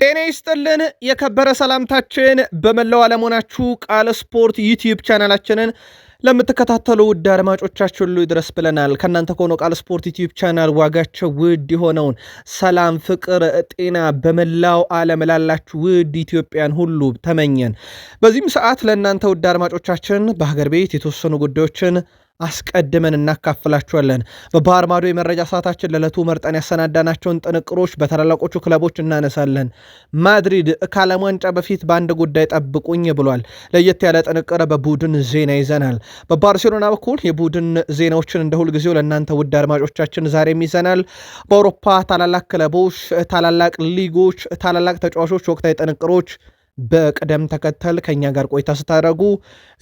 ጤና ይስጥልን የከበረ ሰላምታችን በመላው ዓለም ሆናችሁ ቃል ስፖርት ዩቲዩብ ቻናላችንን ለምትከታተሉ ውድ አድማጮቻችን ሁሉ ይድረስ ብለናል። ከእናንተ ከሆነው ቃል ስፖርት ዩቲዩብ ቻናል ዋጋቸው ውድ የሆነውን ሰላም፣ ፍቅር፣ ጤና በመላው ዓለም ላላችሁ ውድ ኢትዮጵያን ሁሉ ተመኘን። በዚህም ሰዓት ለእናንተ ውድ አድማጮቻችን በሀገር ቤት የተወሰኑ ጉዳዮችን አስቀድመን እናካፍላችኋለን። በባህር ማዶ የመረጃ ሰዓታችን ለዕለቱ መርጠን ያሰናዳናቸውን ጥንቅሮች በታላላቆቹ ክለቦች እናነሳለን። ማድሪድ ከዓለም ዋንጫ በፊት በአንድ ጉዳይ ጠብቁኝ ብሏል። ለየት ያለ ጥንቅር በቡድን ዜና ይዘናል። በባርሴሎና በኩል የቡድን ዜናዎችን እንደ ሁልጊዜው ለእናንተ ውድ አድማጮቻችን ዛሬም ይዘናል። በአውሮፓ ታላላቅ ክለቦች፣ ታላላቅ ሊጎች፣ ታላላቅ ተጫዋቾች ወቅታዊ ጥንቅሮች በቅደም ተከተል ከኛ ጋር ቆይታ ስታደርጉ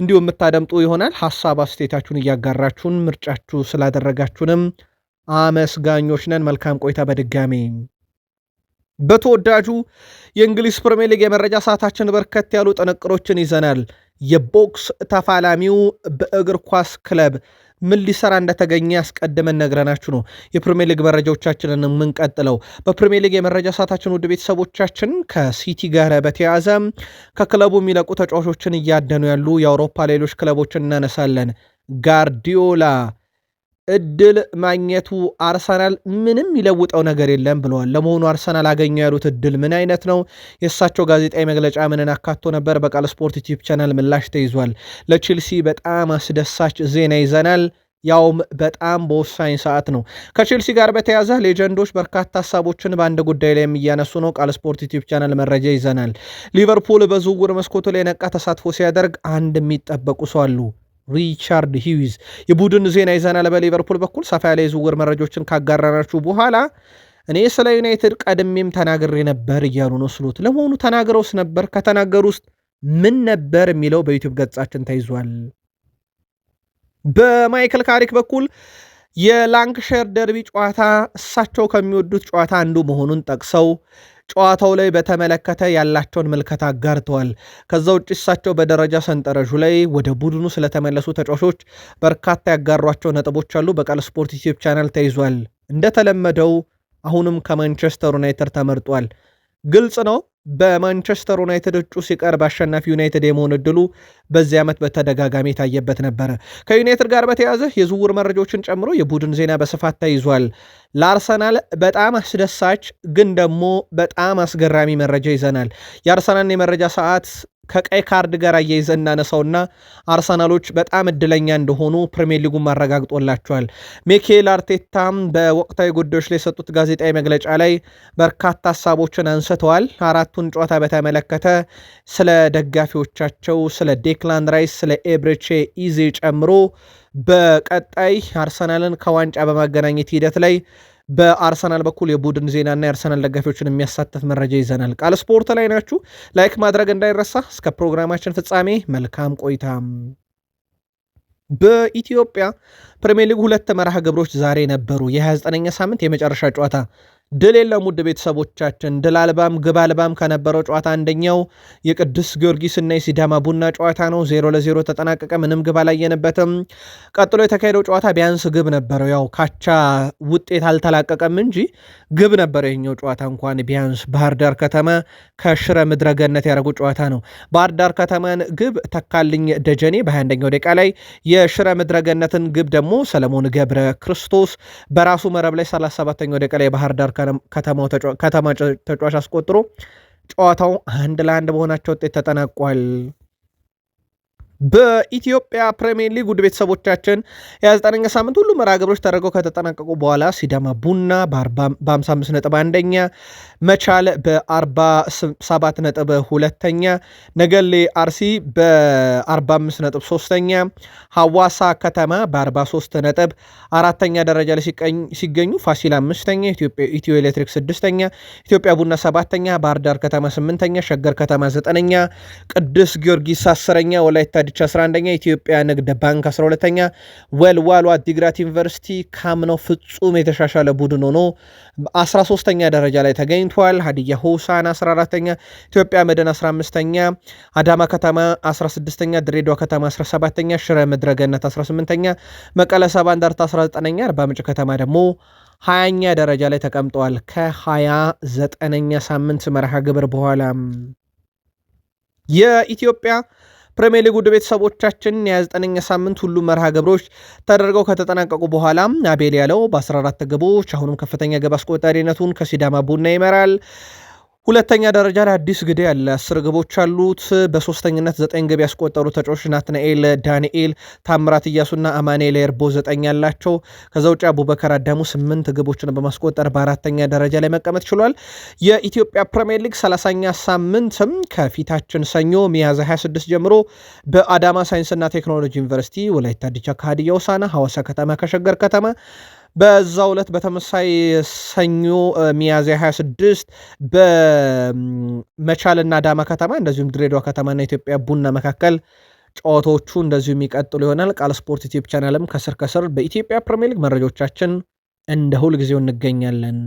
እንዲሁም የምታደምጡ ይሆናል። ሐሳብ አስተያየታችሁን እያጋራችሁን ምርጫችሁ ስላደረጋችሁንም አመስጋኞች ነን። መልካም ቆይታ። በድጋሚ በተወዳጁ የእንግሊዝ ፕሪሚየር ሊግ የመረጃ ሰዓታችን በርከት ያሉ ጥንቅሮችን ይዘናል። የቦክስ ተፋላሚው በእግር ኳስ ክለብ ምን ሊሰራ እንደተገኘ ያስቀድመን ነግረናችሁ ነው የፕሪሚየር ሊግ መረጃዎቻችንን የምንቀጥለው። በፕሪሚየር ሊግ የመረጃ ሰዓታችን ውድ ቤተሰቦቻችን ከሲቲ ጋር በተያያዘ ከክለቡ የሚለቁ ተጫዋቾችን እያደኑ ያሉ የአውሮፓ ሌሎች ክለቦችን እናነሳለን። ጋርዲዮላ እድል ማግኘቱ አርሰናል ምንም ይለውጠው ነገር የለም ብለዋል። ለመሆኑ አርሰናል አገኘው ያሉት እድል ምን አይነት ነው? የእሳቸው ጋዜጣዊ መግለጫ ምንን አካቶ ነበር? በቃል ስፖርት ዩቲዩብ ቻናል ምላሽ ተይዟል። ለቼልሲ በጣም አስደሳች ዜና ይዘናል፣ ያውም በጣም በወሳኝ ሰዓት ነው። ከቼልሲ ጋር በተያያዘ ሌጀንዶች በርካታ ሀሳቦችን በአንድ ጉዳይ ላይ የሚያነሱ ነው። ቃል ስፖርት ዩቲዩብ ቻናል መረጃ ይዘናል። ሊቨርፑል በዝውውር መስኮቱ ላይ ነቃ ተሳትፎ ሲያደርግ አንድ የሚጠበቁ ሰው አሉ። ሪቻርድ ሂዊዝ የቡድን ዜና ይዘናል። በሊቨርፑል በኩል ሰፋ ያለ የዝውውር መረጃዎችን ካጋራናችሁ በኋላ እኔ ስለ ዩናይትድ ቀድሜም ተናግሬ ነበር እያሉ ነው ስሉት። ለመሆኑ ተናግረውስ ነበር? ከተናገሩ ውስጥ ምን ነበር የሚለው በዩቲዩብ ገጻችን ተይዟል። በማይክል ካሪክ በኩል የላንክሸር ደርቢ ጨዋታ እሳቸው ከሚወዱት ጨዋታ አንዱ መሆኑን ጠቅሰው ጨዋታው ላይ በተመለከተ ያላቸውን ምልከታ አጋርተዋል። ከዛ ውጭ እሳቸው በደረጃ ሰንጠረዡ ላይ ወደ ቡድኑ ስለተመለሱ ተጫዋቾች በርካታ ያጋሯቸው ነጥቦች አሉ። በቃል ስፖርት ዩቲዩብ ቻናል ተይዟል። እንደተለመደው አሁንም ከማንቸስተር ዩናይትድ ተመርጧል። ግልጽ ነው። በማንቸስተር ዩናይትድ እጩ ሲቀርብ አሸናፊ ዩናይትድ የመሆን እድሉ በዚህ ዓመት በተደጋጋሚ የታየበት ነበረ። ከዩናይትድ ጋር በተያያዘ የዝውውር መረጃዎችን ጨምሮ የቡድን ዜና በስፋት ተይዟል። ለአርሰናል በጣም አስደሳች ግን ደግሞ በጣም አስገራሚ መረጃ ይዘናል። የአርሰናልን የመረጃ ሰዓት ከቀይ ካርድ ጋር አያይዘን እናነሳውና አርሰናሎች በጣም እድለኛ እንደሆኑ ፕሪሚየር ሊጉን ማረጋግጦላቸዋል። ሚኬል አርቴታም በወቅታዊ ጉዳዮች ላይ የሰጡት ጋዜጣዊ መግለጫ ላይ በርካታ ሀሳቦችን አንስተዋል። አራቱን ጨዋታ በተመለከተ ስለ ደጋፊዎቻቸው፣ ስለ ዴክላን ራይስ፣ ስለ ኤብሬቼ ኢዜ ጨምሮ በቀጣይ አርሰናልን ከዋንጫ በማገናኘት ሂደት ላይ በአርሰናል በኩል የቡድን ዜናና የአርሰናል ደጋፊዎችን የሚያሳተፍ መረጃ ይዘናል። ቃል ስፖርት ላይ ናችሁ። ላይክ ማድረግ እንዳይረሳ። እስከ ፕሮግራማችን ፍጻሜ መልካም ቆይታ። በኢትዮጵያ ፕሪሚየር ሊግ ሁለት መርሃ ግብሮች ዛሬ ነበሩ። የ29ኛ ሳምንት የመጨረሻ ጨዋታ ድል የለም ውድ ቤተሰቦቻችን። ድል አልባም ግብ አልባም ከነበረው ጨዋታ አንደኛው የቅዱስ ጊዮርጊስ እና የሲዳማ ቡና ጨዋታ ነው። 0-0 ተጠናቀቀ። ምንም ግብ አላየንበትም። ቀጥሎ የተካሄደው ጨዋታ ቢያንስ ግብ ነበረው። ያው ካቻ ውጤት አልተላቀቀም እንጂ ግብ ነበረ። ይሄኛው ጨዋታ እንኳን ቢያንስ ባህር ዳር ከተማ ከሽረ ምድረገነት ያደረጉ ጨዋታ ነው። ባህር ዳር ከተማን ግብ ተካልኝ ደጀኔ በ21ኛው ደቂቃ ላይ፣ የሽረ ምድረገነትን ግብ ደግሞ ሰለሞን ገብረ ክርስቶስ በራሱ መረብ ላይ 37ኛው ደቂቃ ላይ ባህር ዳር ከተማ ተጫዋች አስቆጥሮ ጨዋታው 1-1 በሆናቸው ውጤት ተጠናቋል። በኢትዮጵያ ፕሪሚየር ሊግ ውድ ቤተሰቦቻችን የ29ኛ ሳምንት ሁሉ መርሃ ግብሮች ተደርገው ከተጠናቀቁ በኋላ ሲዳማ ቡና በ55 ነጥብ አንደኛ፣ መቻል በ47 ነጥብ ሁለተኛ፣ ነገሌ አርሲ በ45 ነጥብ ሶስተኛ፣ ሐዋሳ ከተማ በ43 ነጥብ አራተኛ ደረጃ ላይ ሲገኙ ፋሲል አምስተኛ፣ ኢትዮ ኤሌክትሪክ ስድስተኛ፣ ኢትዮጵያ ቡና ሰባተኛ፣ ባህር ዳር ከተማ ስምንተኛ፣ ሸገር ከተማ ዘጠነኛ፣ ቅዱስ ጊዮርጊስ አስረኛ፣ ወላይታ ድቻ 11ኛ፣ ኢትዮጵያ ንግድ ባንክ 12ኛ፣ ወልዋሎ አዲግራት ዩኒቨርሲቲ ካምናው ፍጹም የተሻሻለ ቡድን ሆኖ 13ኛ ደረጃ ላይ ተገኝቷል። ሀዲያ ሆሳዕና 14ኛ፣ ኢትዮጵያ መድን 15ኛ፣ አዳማ ከተማ 16ኛ፣ ድሬዳዋ ከተማ 17ኛ፣ ሽረ ምድረገነት 18ኛ፣ መቀለ ሰባ እንደርታ 19ኛ፣ አርባ ምንጭ ከተማ ደግሞ 20ኛ ደረጃ ላይ ተቀምጠዋል። ከ29ኛ ሳምንት መርሃ ግብር በኋላ የኢትዮጵያ ፕሪሚየር ሊግ ውድ ቤተሰቦቻችን የ29ኛ ሳምንት ሁሉም መርሃ ግብሮች ተደርገው ከተጠናቀቁ በኋላ አቤል ያለው በ14 ግቦች አሁንም ከፍተኛ ግብ አስቆጣሪነቱን ከሲዳማ ቡና ይመራል። ሁለተኛ ደረጃ ላይ አዲስ ግዴ ያለ 10 ግቦች አሉት። በሶስተኝነት 9 ግብ ያስቆጠሩ ተጫዋቾች ናትናኤል ዳንኤል፣ ታምራት እያሱና አማኑኤል ኤርቦ 9 ያላቸው። ከዛ ውጭ አቡበከር አዳሙ 8 ግቦችን በማስቆጠር በአራተኛ ደረጃ ላይ መቀመጥ ችሏል። የኢትዮጵያ ፕሪሚየር ሊግ 30ኛ ሳምንትም ከፊታችን ሰኞ ሚያዝያ 26 ጀምሮ በአዳማ ሳይንስና ቴክኖሎጂ ዩኒቨርሲቲ፣ ወላይታ ዲቻ ከሀዲያ ሆሳዕና፣ ሐዋሳ ከተማ ከሸገር ከተማ በዛው ዕለት በተመሳይ ሰኞ ሚያዝያ 26 በመቻልና አዳማ ከተማ እንደዚሁም ድሬዳዋ ከተማና ኢትዮጵያ ቡና መካከል ጨዋታዎቹ እንደዚሁ የሚቀጥሉ ይሆናል። ቃል ስፖርት ዩቲዩብ ቻናልም ከስር ከስር በኢትዮጵያ ፕሪሚየር ሊግ መረጃዎቻችን እንደ ሁል ጊዜው እንገኛለን።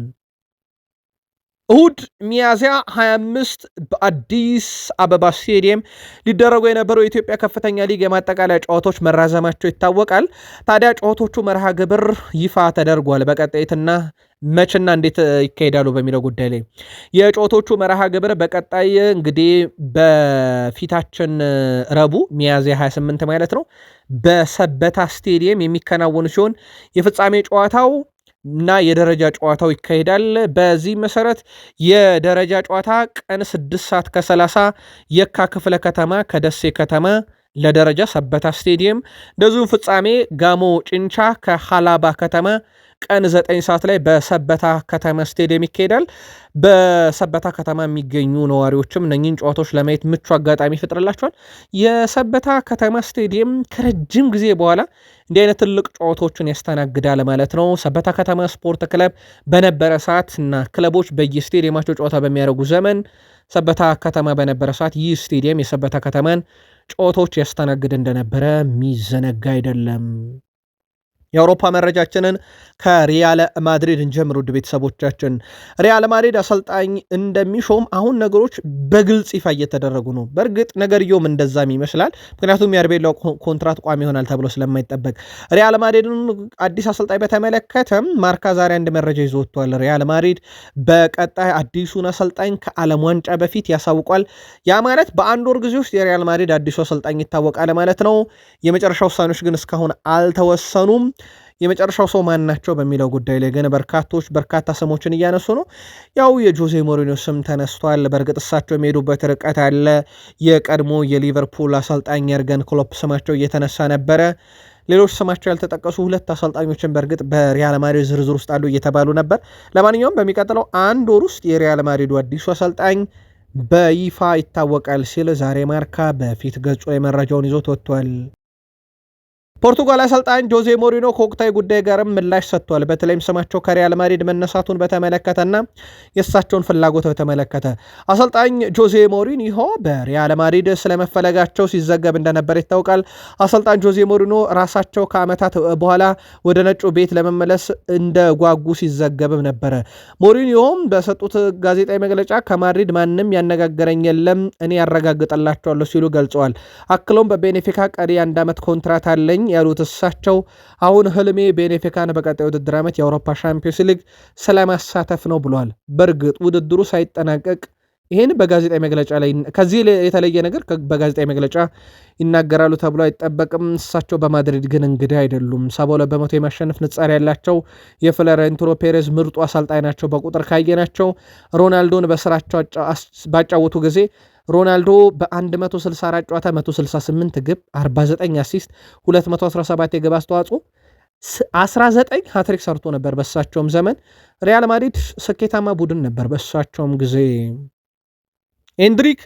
እሁድ ሚያዝያ 25 በአዲስ አበባ ስቴዲየም ሊደረጉ የነበሩ የኢትዮጵያ ከፍተኛ ሊግ የማጠቃለያ ጨዋታዎች መራዘማቸው ይታወቃል። ታዲያ ጨዋታዎቹ መርሃ ግብር ይፋ ተደርጓል። በቀጣይትና መችና እንዴት ይካሄዳሉ በሚለው ጉዳይ ላይ የጨዋታዎቹ መርሃ ግብር በቀጣይ እንግዲህ በፊታችን ረቡዕ ሚያዝያ 28 ማለት ነው በሰበታ ስቴዲየም የሚከናወኑ ሲሆን የፍጻሜ ጨዋታው እና የደረጃ ጨዋታው ይካሄዳል። በዚህ መሰረት የደረጃ ጨዋታ ቀን 6 ሰዓት ከ30 የካ ክፍለ ከተማ ከደሴ ከተማ ለደረጃ ሰበታ ስቴዲየም፣ እንደዚሁም ፍጻሜ ጋሞ ጭንቻ ከሃላባ ከተማ ቀን 9 ሰዓት ላይ በሰበታ ከተማ ስቴዲየም ይካሄዳል። በሰበታ ከተማ የሚገኙ ነዋሪዎችም እነኝን ጨዋታዎች ለማየት ምቹ አጋጣሚ ይፈጥርላቸዋል። የሰበታ ከተማ ስቴዲየም ከረጅም ጊዜ በኋላ እንዲህ አይነት ትልቅ ጨዋታዎችን ያስተናግዳል ማለት ነው። ሰበታ ከተማ ስፖርት ክለብ በነበረ ሰዓት እና ክለቦች በየስቴዲየማቸው ጨዋታ በሚያደርጉ ዘመን ሰበታ ከተማ በነበረ ሰዓት ይህ ስቴዲየም የሰበታ ከተማን ጨዋታዎች ያስተናግድ እንደነበረ የሚዘነጋ አይደለም። የአውሮፓ መረጃችንን ከሪያል ማድሪድ እንጀምር። ውድ ቤተሰቦቻችን ሪያል ማድሪድ አሰልጣኝ እንደሚሾም አሁን ነገሮች በግልጽ ይፋ እየተደረጉ ነው። በእርግጥ ነገርየውም እንደዛም ይመስላል። ምክንያቱም የአርቤላው ኮንትራት ቋሚ ይሆናል ተብሎ ስለማይጠበቅ ሪያል ማድሪድን አዲስ አሰልጣኝ በተመለከተም ማርካ ዛሬ አንድ መረጃ ይዞ ወጥቷል። ሪያል ማድሪድ በቀጣይ አዲሱን አሰልጣኝ ከዓለም ዋንጫ በፊት ያሳውቋል። ያ ማለት በአንድ ወር ጊዜ ውስጥ የሪያል ማድሪድ አዲሱ አሰልጣኝ ይታወቃል ማለት ነው። የመጨረሻ ውሳኔዎች ግን እስካሁን አልተወሰኑም። የመጨረሻው ሰው ማን ናቸው በሚለው ጉዳይ ላይ ግን በርካታ ስሞችን እያነሱ ነው። ያው የጆዜ ሞሪኒዮ ስም ተነስቷል። በእርግጥ እሳቸው የሚሄዱበት ርቀት ያለ የቀድሞ የሊቨርፑል አሰልጣኝ የርገን ክሎፕ ስማቸው እየተነሳ ነበረ። ሌሎች ስማቸው ያልተጠቀሱ 2 አሰልጣኞችን በእርግጥ በሪያል ማድሪድ ዝርዝር ውስጥ አሉ እየተባሉ ነበር። ለማንኛውም በሚቀጥለው አንድ ወር ውስጥ የሪያል ማድሪዱ አዲሱ አሰልጣኝ በይፋ ይታወቃል ሲል ዛሬ ማርካ በፊት ገጹ ላይ መረጃውን ይዞት ወጥቷል። ፖርቱጋል አሰልጣኝ ጆዜ ሞሪኖ ከወቅታዊ ጉዳይ ጋርም ምላሽ ሰጥቷል። በተለይም ስማቸው ከሪያል ማድሪድ መነሳቱን በተመለከተና የእሳቸውን ፍላጎት በተመለከተ አሰልጣኝ ጆዜ ሞሪኒሆ በሪያል ማድሪድ ስለመፈለጋቸው ሲዘገብ እንደነበር ይታወቃል። አሰልጣኝ ጆዜ ሞሪኖ ራሳቸው ከዓመታት በኋላ ወደ ነጩ ቤት ለመመለስ እንደጓጉ ሲዘገብም ነበረ። ሞሪኒሆም በሰጡት ጋዜጣዊ መግለጫ ከማድሪድ ማንም ያነጋገረኝ የለም፣ እኔ ያረጋግጠላቸዋለሁ ሲሉ ገልጸዋል። አክሎም በቤኔፊካ ቀሪ 1 ዓመት ኮንትራት አለኝ ያሉት እሳቸው አሁን ህልሜ ቤኔፊካን በቀጣይ ውድድር ዓመት የአውሮፓ ሻምፒዮንስ ሊግ ስለማሳተፍ ነው ብለዋል። በእርግጥ ውድድሩ ሳይጠናቀቅ ይህን በጋዜጣዊ መግለጫ ላይ ከዚህ የተለየ ነገር በጋዜጣዊ መግለጫ ይናገራሉ ተብሎ አይጠበቅም። እሳቸው በማድሪድ ግን እንግዲህ አይደሉም። 72% የማሸነፍ ንጻሪ ያላቸው የፍሎሬንቲኖ ፔሬዝ ምርጡ አሰልጣኝ ናቸው። በቁጥር ካየናቸው ሮናልዶን በስራቸው ባጫወቱ ጊዜ ሮናልዶ በ164 ጨዋታ 168 ግብ፣ 49 አሲስት፣ 217 የግብ አስተዋጽኦ 19 ሃትሪክ ሰርቶ ነበር። በእሳቸውም ዘመን ሪያል ማድሪድ ስኬታማ ቡድን ነበር። በእሳቸውም ጊዜ ኤንድሪክ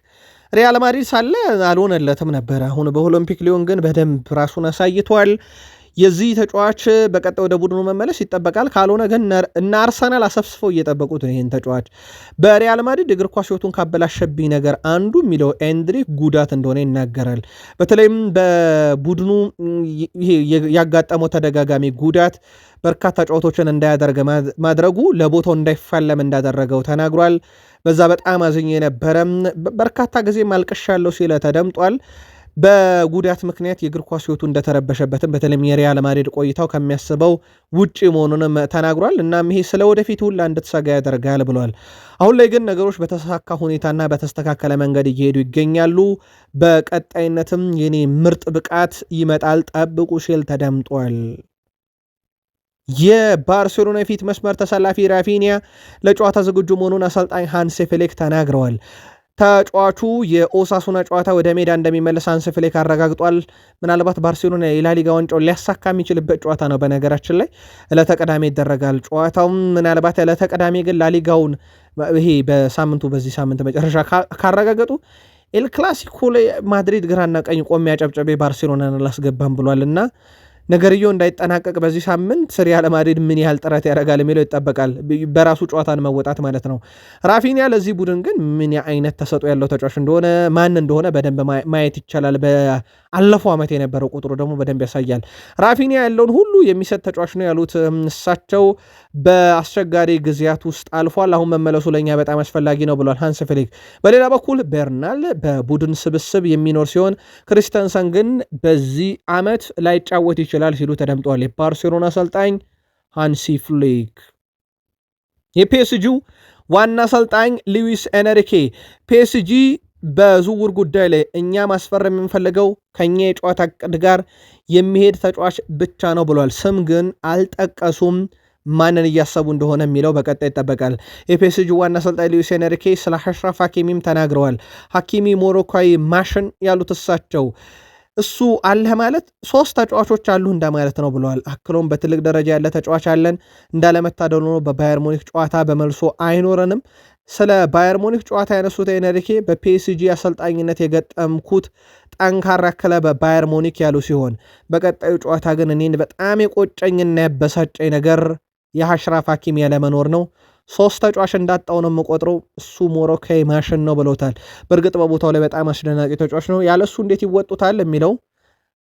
ሪያል ማድሪድ ሳለ አልሆነለትም ነበር። አሁን በኦሎምፒክ ሊዮን ግን በደንብ ራሱን አሳይቷል። የዚህ ተጫዋች በቀጣይ ወደ ቡድኑ መመለስ ይጠበቃል። ካልሆነ ግን እና አርሰናል አሰፍስፈው እየጠበቁት ነው ይህን ተጫዋች። በሪያል ማድሪድ እግር ኳስ ሕይወቱን ካበላሸብኝ ነገር አንዱ የሚለው ኤንድሪክ ጉዳት እንደሆነ ይናገራል። በተለይም በቡድኑ ያጋጠመው ተደጋጋሚ ጉዳት በርካታ ጨዋታዎችን እንዳያደርግ ማድረጉ ለቦታው እንዳይፋለም እንዳደረገው ተናግሯል። በዛ በጣም አዝኜ ነበረ፣ በርካታ ጊዜ ማልቀሻለሁ ሲል ተደምጧል። በጉዳት ምክንያት የእግር ኳስ ሕይወቱ እንደተረበሸበትም በተለይም የሪያል ማድሪድ ቆይታው ከሚያስበው ውጪ መሆኑንም ተናግሯል። እናም ይሄ ስለ ወደፊት ሁላ እንድትሰጋ ያደርጋል ብሏል። አሁን ላይ ግን ነገሮች በተሳካ ሁኔታና በተስተካከለ መንገድ እየሄዱ ይገኛሉ። በቀጣይነትም የኔ ምርጥ ብቃት ይመጣል ጠብቁ ሲል ተደምጧል። የባርሴሎና የፊት መስመር ተሰላፊ ራፊኒያ ለጨዋታ ዝግጁ መሆኑን አሰልጣኝ ሃንሲ ፍሊክ ተናግረዋል። ተጫዋቹ የኦሳሱና ጨዋታ ወደ ሜዳ እንደሚመለስ ሃንሲ ፍሊክ አረጋግጧል። ምናልባት ባርሴሎና የላሊጋ ዋንጫውን ሊያሳካ የሚችልበት ጨዋታ ነው። በነገራችን ላይ ዕለተ ቅዳሜ ይደረጋል ጨዋታው። ምናልባት ዕለተ ቅዳሜ ግን ላሊጋውን ይሄ በዚህ ሳምንት መጨረሻ ካረጋገጡ ኤል ክላሲኮ ላይ ማድሪድ ግራና ቀኝ ቆሜ ያጨብጨቤ ባርሴሎናን አላስገባም ብሏል እና ነገርየው እንዳይጠናቀቅ በዚህ ሳምንት ሪያል ማድሪድ ምን ያህል ጥረት ያደርጋል የሚለው ይጠበቃል። በራሱ ጨዋታን መወጣት ማለት ነው። ራፊኒያ ለዚህ ቡድን ግን ምን አይነት ተሰጥኦ ያለው ተጫዋች እንደሆነ ማን እንደሆነ በደንብ ማየት ይቻላል። በአለፈው ዓመት የነበረው ቁጥሩ ደግሞ በደንብ ያሳያል። ራፊኒያ ያለውን ሁሉ የሚሰጥ ተጫዋች ነው ያሉት እሳቸው በአስቸጋሪ ጊዜያት ውስጥ አልፏል። አሁን መመለሱ ለኛ በጣም አስፈላጊ ነው ብሏል ሃንሲ ፍሊክ። በሌላ በኩል ቤርናል በቡድን ስብስብ የሚኖር ሲሆን ክሪስተንሰን ግን በዚህ ዓመት ላይጫወት ይችላል ሲሉ ተደምጠዋል። የባርሴሎና አሰልጣኝ ሃንሲ ፍሊክ። የፒኤስጂው ዋና አሰልጣኝ ሉዊስ ኤንሪኬ ፒኤስጂ በዝውውር ጉዳይ ላይ እኛ ማስፈረም የምንፈልገው ከኛ የጨዋታ ዕቅድ ጋር የሚሄድ ተጫዋች ብቻ ነው ብሏል። ስም ግን አልጠቀሱም። ማንን እያሰቡ እንደሆነ የሚለው በቀጣይ ይጠበቃል። የፒኤስጂ ዋና አሰልጣኝ ሉዊስ ኤንሪኬ ስለ አሽራፍ ሐኪሚም ተናግረዋል። ሐኪሚ ሞሮኳዊ ማሽን ያሉት እሳቸው እሱ አለህ ማለት 3 ተጫዋቾች አሉ እንደማለት ነው ብለዋል። አክሎም በትልቅ ደረጃ ያለ ተጫዋች አለን፣ እንዳለመታደል ሆኖ በባየር ሙኒክ ጨዋታ በመልሶ አይኖረንም። ስለ ባየር ሙኒክ ጨዋታ ያነሱት ኤንሪኬ በፒኤስጂ አሰልጣኝነት የገጠምኩት ጠንካራ ክለብ ባየር ሙኒክ ያሉ ሲሆን በቀጣዩ ጨዋታ ግን እኔን በጣም የቆጨኝና ያበሳጨኝ ነገር የአሽራፍ ሐኪሚ ያለመኖር ነው። 3 ተጫዋች እንዳጣው ነው የምቆጥረው። እሱ ሞሮካዊ ማሽን ነው ብለውታል። በእርግጥ በቦታው ላይ በጣም አስደናቂ ተጫዋች ነው። ያለሱ እንዴት ይወጡታል የሚለው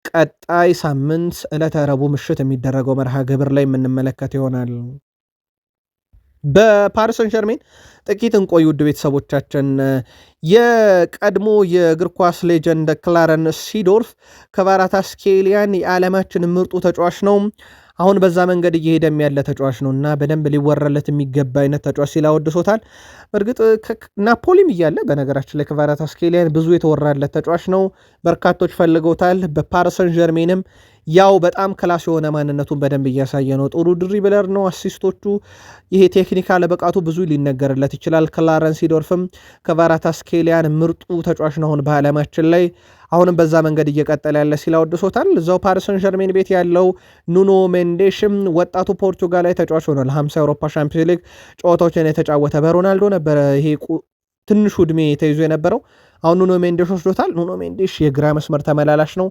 ቀጣይ ሳምንት ዕለተ ረቡዕ ምሽት የሚደረገው መርሃ ግብር ላይ የምንመለከት ይሆናል። በፓሪስ ሰን ዠርሜን ጥቂት እንቆይ ውድ ቤተሰቦቻችን። የቀድሞ የእግር ኳስ ሌጀንድ ክላረንስ ሲዶርፍ ክቫራትስኬሊያን የዓለማችን ምርጡ ተጫዋች ነው፣ አሁን በዛ መንገድ እየሄደም ያለ ተጫዋች ነው እና በደንብ ሊወራለት የሚገባ አይነት ተጫዋች ሲል አወድሶታል። በእርግጥ ናፖሊም እያለ በነገራችን ላይ ክቫራትስኬሊያን ብዙ የተወራለት ተጫዋች ነው። በርካቶች ፈልገውታል። በፓሪስ ሰን ዠርሜንም ያው በጣም ክላስ የሆነ ማንነቱን በደንብ እያሳየ ነው። ጥሩ ድሪብለር ነው። አሲስቶቹ፣ ይሄ ቴክኒካል ብቃቱ ብዙ ሊነገርለት ይችላል። ክላረንስ ሲዶርፍም ክቫራትስኬሊያን ምርጡ ተጫዋች ነው አሁን በዓለማችን ላይ፣ አሁንም በዛ መንገድ እየቀጠለ ያለ ሲል አወድሶታል። እዛው ፓሪስ ሰን ዠርሜን ቤት ያለው ኑኖ ሜንዴሽም ወጣቱ ፖርቱጋላዊ ተጫዋች ሆኗል። 50 የአውሮፓ ሻምፒዮንስ ሊግ ጨዋታዎችን የተጫወተ በሮናልዶ ነበረ ይሄ ትንሹ ዕድሜ ተይዞ የነበረው። አሁን ኑኖ ሜንዴሽ ወስዶታል። ኑኖ ሜንዴሽ የግራ መስመር ተመላላሽ ነው።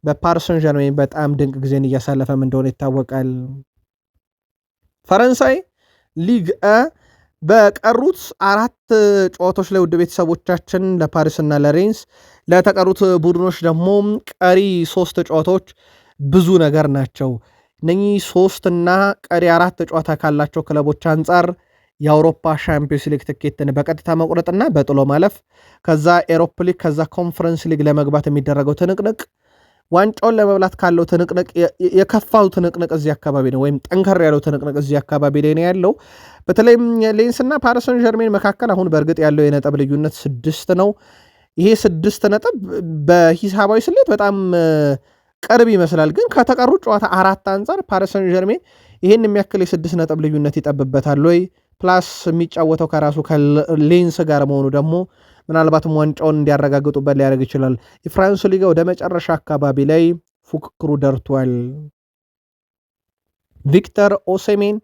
በፓሪስ ሰን ዠርሜን በጣም ድንቅ ጊዜን እያሳለፈም እንደሆነ ይታወቃል። ፈረንሳይ ሊግ በቀሩት 4 ጨዋታዎች ላይ ውድ ቤተሰቦቻችን ለፓሪስ እና ለሬንስ፣ ለተቀሩት ቡድኖች ደግሞ ቀሪ 3 ጨዋታዎች ብዙ ነገር ናቸው። እነኚህ 3 እና ቀሪ 4 ጨዋታ ካላቸው ክለቦች አንጻር የአውሮፓ ሻምፒዮንስ ሊግ ትኬትን በቀጥታ መቁረጥና በጥሎ ማለፍ፣ ከዛ ኤሮፕ ሊግ፣ ከዛ ኮንፈረንስ ሊግ ለመግባት የሚደረገው ትንቅንቅ፣ ዋንጫውን ለመብላት ካለው ትንቅንቅ የከፋው ትንቅንቅ እዚህ አካባቢ ነው፣ ወይም ጠንከር ያለው ትንቅንቅ እዚህ አካባቢ ላይ ነው ያለው። በተለይም ሌንስና ፓሪስ ሰን ዠርሜን መካከል አሁን በእርግጥ ያለው የነጥብ ልዩነት 6 ነው። ይሄ 6 ነጥብ በሂሳባዊ ስሌት በጣም ቅርብ ይመስላል፣ ግን ከተቀሩ ጨዋታ 4 አንጻር ፓሪስ ሰን ዠርሜን ይህን የሚያክል የ6 ነጥብ ልዩነት ይጠብበታል ወይ? ፕላስ የሚጫወተው ከራሱ ከሌንስ ጋር መሆኑ ደግሞ ምናልባትም ዋንጫውን እንዲያረጋግጡበት ሊያደርግ ይችላል። የፍራንስ ሊጋ ወደ መጨረሻ አካባቢ ላይ ፉክክሩ ደርቷል። ቪክተር ኦሴሜን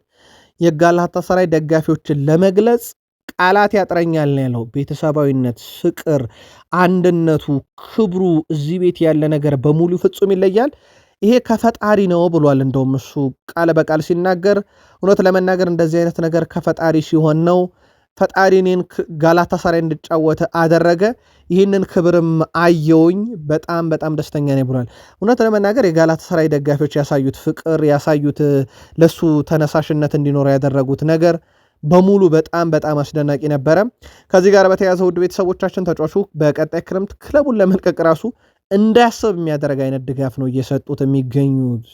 የጋላታሳራይ ደጋፊዎችን ለመግለጽ ቃላት ያጥረኛል ነው ያለው። ቤተሰባዊነት፣ ፍቅር፣ አንድነቱ፣ ክብሩ፣ እዚህ ቤት ያለ ነገር በሙሉ ፍጹም ይለያል። ይሄ ከፈጣሪ ነው ብሏል። እንደውም እሱ ቃል በቃል ሲናገር እውነት ለመናገር እንደዚህ አይነት ነገር ከፈጣሪ ሲሆን ነው። ፈጣሪ እኔን ጋላታሳራይ እንድጫወተ አደረገ፣ ይህንን ክብርም አየውኝ፣ በጣም በጣም ደስተኛ ነኝ ብሏል። እውነት ለመናገር የጋላታሳራይ ደጋፊዎች ያሳዩት ፍቅር፣ ያሳዩት ለሱ ተነሳሽነት እንዲኖር ያደረጉት ነገር በሙሉ በጣም በጣም አስደናቂ ነበረ። ከዚህ ጋር በተያያዘ ውድ ቤተሰቦቻችን ተጫዋቹ በቀጣይ ክረምት ክለቡን ለመልቀቅ ራሱ እንዳያስብ የሚያደርግ አይነት ድጋፍ ነው እየሰጡት የሚገኙት።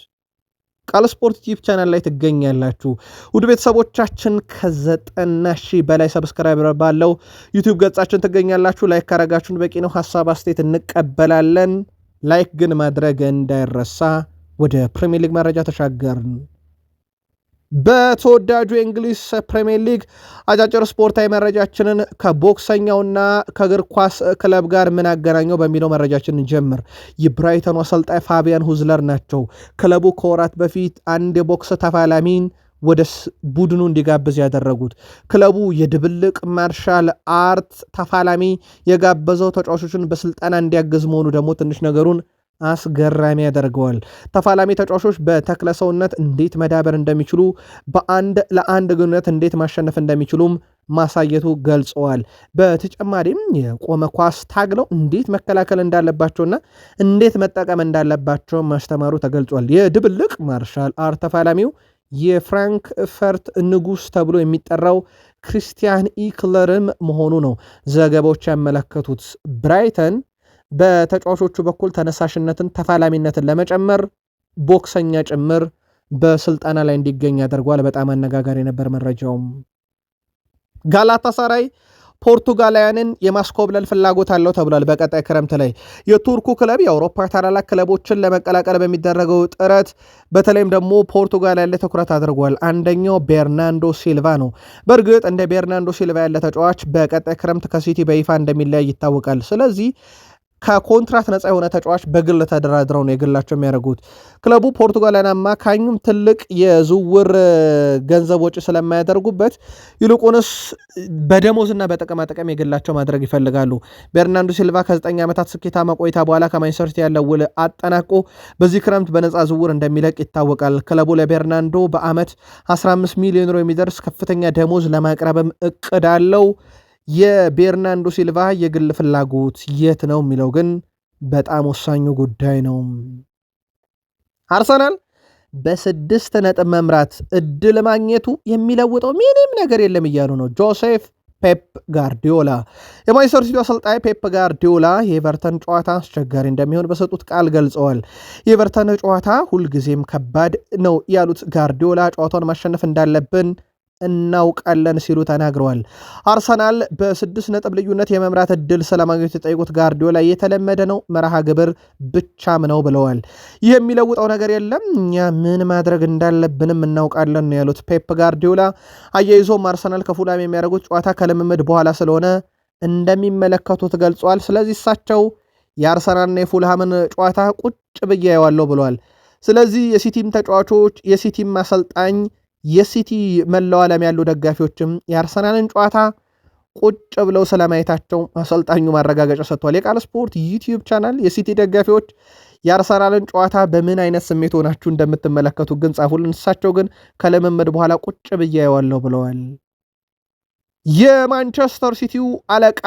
ቃል ስፖርት ዩቲዩብ ቻናል ላይ ትገኛላችሁ። ውድ ቤተሰቦቻችን ከ90,000 በላይ ሰብስክራይበር ባለው ዩቲዩብ ገጻችን ትገኛላችሁ። ላይክ ካረጋችሁን በቂ ነው። ሀሳብ አስተያየት እንቀበላለን። ላይክ ግን ማድረግ እንዳይረሳ። ወደ ፕሪሚየር ሊግ መረጃ ተሻገርን። በተወዳጁ የእንግሊዝ ፕሪሚየር ሊግ አጫጭር ስፖርታዊ መረጃችንን ከቦክሰኛውና ከእግር ኳስ ክለብ ጋር ምን አገናኘው በሚለው መረጃችንን ጀምር። የብራይተኑ አሰልጣኝ ፋቢያን ሁዝለር ናቸው። ክለቡ ከወራት በፊት አንድ የቦክስ ተፋላሚን ወደ ቡድኑ እንዲጋብዝ ያደረጉት። ክለቡ የድብልቅ ማርሻል አርት ተፋላሚ የጋበዘው ተጫዋቾችን በስልጠና እንዲያግዝ መሆኑ ደግሞ ትንሽ ነገሩን አስገራሚ ያደርገዋል። ተፋላሚ ተጫዋቾች በተክለ ሰውነት እንዴት መዳበር እንደሚችሉ፣ በአንድ ለአንድ ግንኙነት እንዴት ማሸነፍ እንደሚችሉም ማሳየቱ ገልጸዋል። በተጨማሪም የቆመ ኳስ ታግለው እንዴት መከላከል እንዳለባቸውና እንዴት መጠቀም እንዳለባቸው ማስተማሩ ተገልጿል። የድብልቅ ማርሻል አርት ተፋላሚው የፍራንክፈርት ንጉስ ተብሎ የሚጠራው ክሪስቲያን ኢክለርም መሆኑ ነው ዘገባዎች ያመለከቱት። ብራይተን በተጫዋቾቹ በኩል ተነሳሽነትን፣ ተፋላሚነትን ለመጨመር ቦክሰኛ ጭምር በስልጠና ላይ እንዲገኝ ያደርጓል። በጣም አነጋጋሪ ነበር መረጃውም። ጋላታሳራይ ፖርቱጋላውያንን የማስኮብለል ፍላጎት አለው ተብሏል። በቀጣይ ክረምት ላይ የቱርኩ ክለብ የአውሮፓ ታላላቅ ክለቦችን ለመቀላቀል በሚደረገው ጥረት በተለይም ደግሞ ፖርቱጋል ያለ ትኩረት አድርጓል። አንደኛው ቤርናንዶ ሲልቫ ነው። በእርግጥ እንደ ቤርናንዶ ሲልቫ ያለ ተጫዋች በቀጣይ ክረምት ከሲቲ በይፋ እንደሚለያይ ይታወቃል። ስለዚህ ከኮንትራት ነፃ የሆነ ተጫዋች በግል ተደራድረው ነው የግላቸው የሚያደርጉት። ክለቡ ፖርቱጋላውያን አማካኙም ትልቅ የዝውውር ገንዘብ ወጪ ስለማያደርጉበት ይልቁንስ በደሞዝና በጥቅማጥቅም የግላቸው ማድረግ ይፈልጋሉ። ቤርናንዶ ሲልቫ ከ9 ዓመታት ስኬታማ ቆይታ በኋላ ከማንቸስተር ሲቲ ያለው ውል አጠናቆ በዚህ ክረምት በነፃ ዝውውር እንደሚለቅ ይታወቃል። ክለቡ ለቤርናንዶ በዓመት 15 ሚሊዮን ዩሮ የሚደርስ ከፍተኛ ደሞዝ ለማቅረብም እቅድ አለው። የቤርናንዶ ሲልቫ የግል ፍላጎት የት ነው የሚለው ግን በጣም ወሳኙ ጉዳይ ነው። አርሰናል በ6 ነጥብ መምራት እድል ማግኘቱ የሚለውጠው ምንም ነገር የለም እያሉ ነው ጆሴፍ ፔፕ ጋርዲዮላ። የማንቸስተር ሲቲ አሰልጣኝ ፔፕ ጋርዲዮላ የኤቨርተን ጨዋታ አስቸጋሪ እንደሚሆን በሰጡት ቃል ገልጸዋል። የኤቨርተን ጨዋታ ሁልጊዜም ከባድ ነው ያሉት ጋርዲዮላ ጨዋታውን ማሸነፍ እንዳለብን እናውቃለን ሲሉ ተናግረዋል። አርሰናል በ6 ነጥብ ልዩነት የመምራት እድል ስለማግኘት የጠየቁት ጋርዲዮላ የተለመደ ነው መርሃ ግብር ብቻም ነው ብለዋል። ይህ የሚለውጠው ነገር የለም፣ እኛ ምን ማድረግ እንዳለብንም እናውቃለን ነው ያሉት ፔፕ ጋርዲዮላ። አያይዞም አርሰናል ከፉላም የሚያደርጉት ጨዋታ ከልምምድ በኋላ ስለሆነ እንደሚመለከቱት ገልጿል። ስለዚህ እሳቸው የአርሰናልና የፉልሃምን ጨዋታ ቁጭ ብዬ አየዋለሁ ብለዋል። ስለዚህ የሲቲም ተጫዋቾች፣ የሲቲም አሰልጣኝ፣ የሲቲ መላው ዓለም ያሉ ደጋፊዎችም የአርሰናልን ጨዋታ ቁጭ ብለው ስለማየታቸው አሰልጣኙ ማረጋገጫ ሰጥቷል። የቃል ስፖርት ዩቲዩብ ቻናል የሲቲ ደጋፊዎች የአርሰናልን ጨዋታ በምን አይነት ስሜት ሆናችሁ እንደምትመለከቱ ግን ጻፉልን። እሳቸው ግን ከልምምድ በኋላ ቁጭ ብዬ አየዋለሁ ብለዋል። የማንቸስተር ሲቲው አለቃ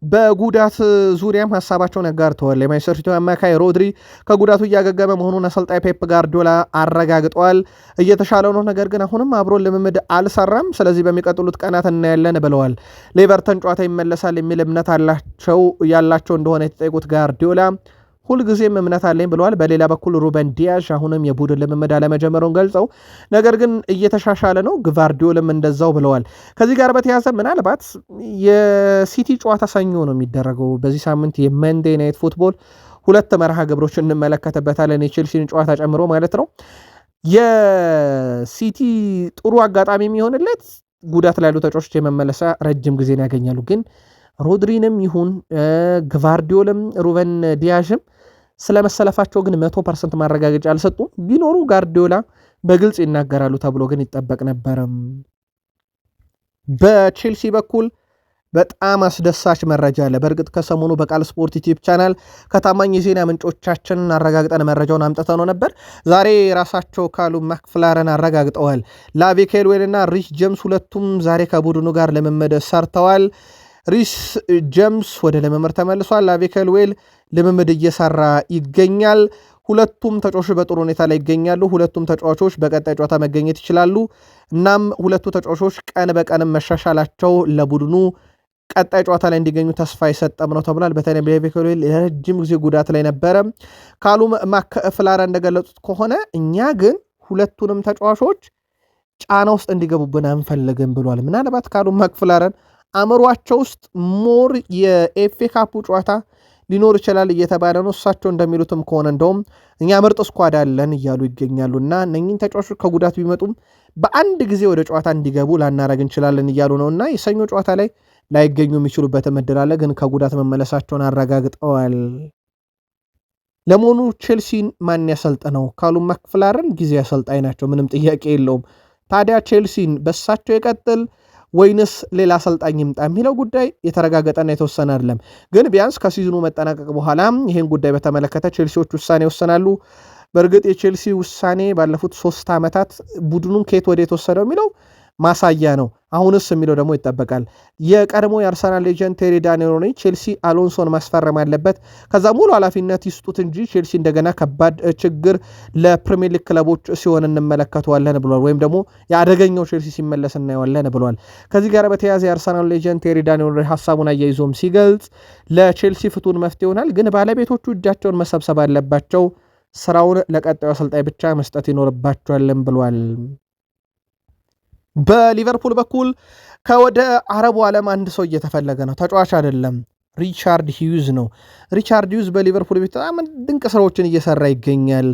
በጉዳት ዙሪያም ሀሳባቸውን አጋርተዋል። የማንቸስተር ሲቲ አማካይ ሮድሪ ከጉዳቱ እያገገመ መሆኑን አሰልጣኝ ፔፕ ጋርዲዮላ አረጋግጠዋል። እየተሻለው ነው፣ ነገር ግን አሁንም አብሮ ልምምድ አልሰራም። ስለዚህ በሚቀጥሉት ቀናት እናያለን ብለዋል። ለኤቨርተን ጨዋታ ይመለሳል የሚል እምነት ያላቸው እንደሆነ የተጠየቁት ጋርዲዮላ ሁልጊዜም እምነት አለኝ ብለዋል። በሌላ በኩል ሩበን ዲያሽ አሁንም የቡድን ልምምድ አለመጀመሩን ገልጸው ነገር ግን እየተሻሻለ ነው፣ ግቫርዲዮልም እንደዛው ብለዋል። ከዚህ ጋር በተያያዘ ምናልባት የሲቲ ጨዋታ ሰኞ ነው የሚደረገው። በዚህ ሳምንት የመንዴ ናይት ፉትቦል 2 መርሃ ግብሮች እንመለከትበታለን፣ የቼልሲን ጨዋታ ጨምሮ ማለት ነው። የሲቲ ጥሩ አጋጣሚ የሚሆንለት ጉዳት ላሉ ተጫዋቾች የመመለሳ ረጅም ጊዜን ያገኛሉ። ግን ሮድሪንም ይሁን ግቫርዲዮልም ሩበን ዲያሽም ስለመሰለፋቸው ግን 100% ማረጋገጫ አልሰጡም። ቢኖሩ ጋርዲዮላ በግልጽ ይናገራሉ ተብሎ ግን ይጠበቅ ነበረም። በቼልሲ በኩል በጣም አስደሳች መረጃ አለ። በእርግጥ ከሰሞኑ በቃል ስፖርት ዩቲዩብ ቻናል ከታማኝ የዜና ምንጮቻችን አረጋግጠን መረጃውን አምጥተነው ነበር። ዛሬ ራሳቸው ካሉም ማክፍላረን አረጋግጠዋል። ላቪ ኬልዌል እና ሪስ ጄምስ ሁለቱም ዛሬ ከቡድኑ ጋር ልምምድ ሰርተዋል። ሪስ ጄምስ ወደ ልምምድ ተመልሷል። ላቪ ኬልዌል ልምምድ እየሰራ ይገኛል። ሁለቱም ተጫዋቾች በጥሩ ሁኔታ ላይ ይገኛሉ። ሁለቱም ተጫዋቾች በቀጣይ ጨዋታ መገኘት ይችላሉ። እናም ሁለቱ ተጫዋቾች ቀን በቀንም መሻሻላቸው ለቡድኑ ቀጣይ ጨዋታ ላይ እንዲገኙ ተስፋ የሰጠም ነው ተብሏል። በተለይም ላቪ ኬልዌል የረጅም ጊዜ ጉዳት ላይ ነበረ። ካሉም ማክፍላረን እንደገለጹት ከሆነ እኛ ግን ሁለቱንም ተጫዋቾች ጫና ውስጥ እንዲገቡብን አንፈልግም ብሏል። ምናልባት ካሉም ማክፍላረን አእምሯቸው ውስጥ ሞር የኤፍኤ ካፑ ጨዋታ ሊኖር ይችላል እየተባለ ነው። እሳቸው እንደሚሉትም ከሆነ እንደውም እኛ ምርጥ ስኳድ አለን እያሉ ይገኛሉ እና እነኝን ተጫዋቾች ከጉዳት ቢመጡም በአንድ ጊዜ ወደ ጨዋታ እንዲገቡ ላናረግ እንችላለን እያሉ ነው እና የሰኞ ጨዋታ ላይ ላይገኙ የሚችሉበት እድል አለ፣ ግን ከጉዳት መመለሳቸውን አረጋግጠዋል። ለመሆኑ ቼልሲን ማን ያሰልጥነው ካሉም ማክፍላረን ጊዜ አሰልጣኝ ናቸው፣ ምንም ጥያቄ የለውም። ታዲያ ቼልሲን በሳቸው ይቀጥል ወይንስ ሌላ አሰልጣኝ ይምጣ የሚለው ጉዳይ የተረጋገጠና የተወሰነ አይደለም። ግን ቢያንስ ከሲዝኑ መጠናቀቅ በኋላ ይህን ጉዳይ በተመለከተ ቼልሲዎች ውሳኔ ይወሰናሉ። በእርግጥ የቼልሲ ውሳኔ ባለፉት 3 ዓመታት ቡድኑን ከየት ወደ የተወሰደው የሚለው ማሳያ ነው። አሁንስ የሚለው ደግሞ ይጠበቃል። የቀድሞ የአርሰናል ሌጀንድ ቴሪ ዳኒዮኒ ቼልሲ አሎንሶን ማስፈረም አለበት፣ ከዛ ሙሉ ኃላፊነት ይስጡት እንጂ ቼልሲ እንደገና ከባድ ችግር ለፕሪሚየር ሊግ ክለቦች ሲሆን እንመለከተዋለን ብሏል። ወይም ደግሞ የአደገኛው ቼልሲ ሲመለስ እናየዋለን ብሏል። ከዚህ ጋር በተያያዘ የአርሰናል ሌጀንድ ቴሪ ዳኒዮኒ ሀሳቡን አያይዞም ሲገልጽ ለቼልሲ ፍቱን መፍትሄ ይሆናል፣ ግን ባለቤቶቹ እጃቸውን መሰብሰብ አለባቸው፣ ስራውን ለቀጣዩ አሰልጣኝ ብቻ መስጠት ይኖርባቸዋልን ብሏል። በሊቨርፑል በኩል ከወደ አረቡ ዓለም አንድ ሰው እየተፈለገ ነው። ተጫዋች አይደለም፣ ሪቻርድ ሂዩዝ ነው። ሪቻርድ ሂዩዝ በሊቨርፑል ቤት በጣም ድንቅ ስራዎችን እየሰራ ይገኛል።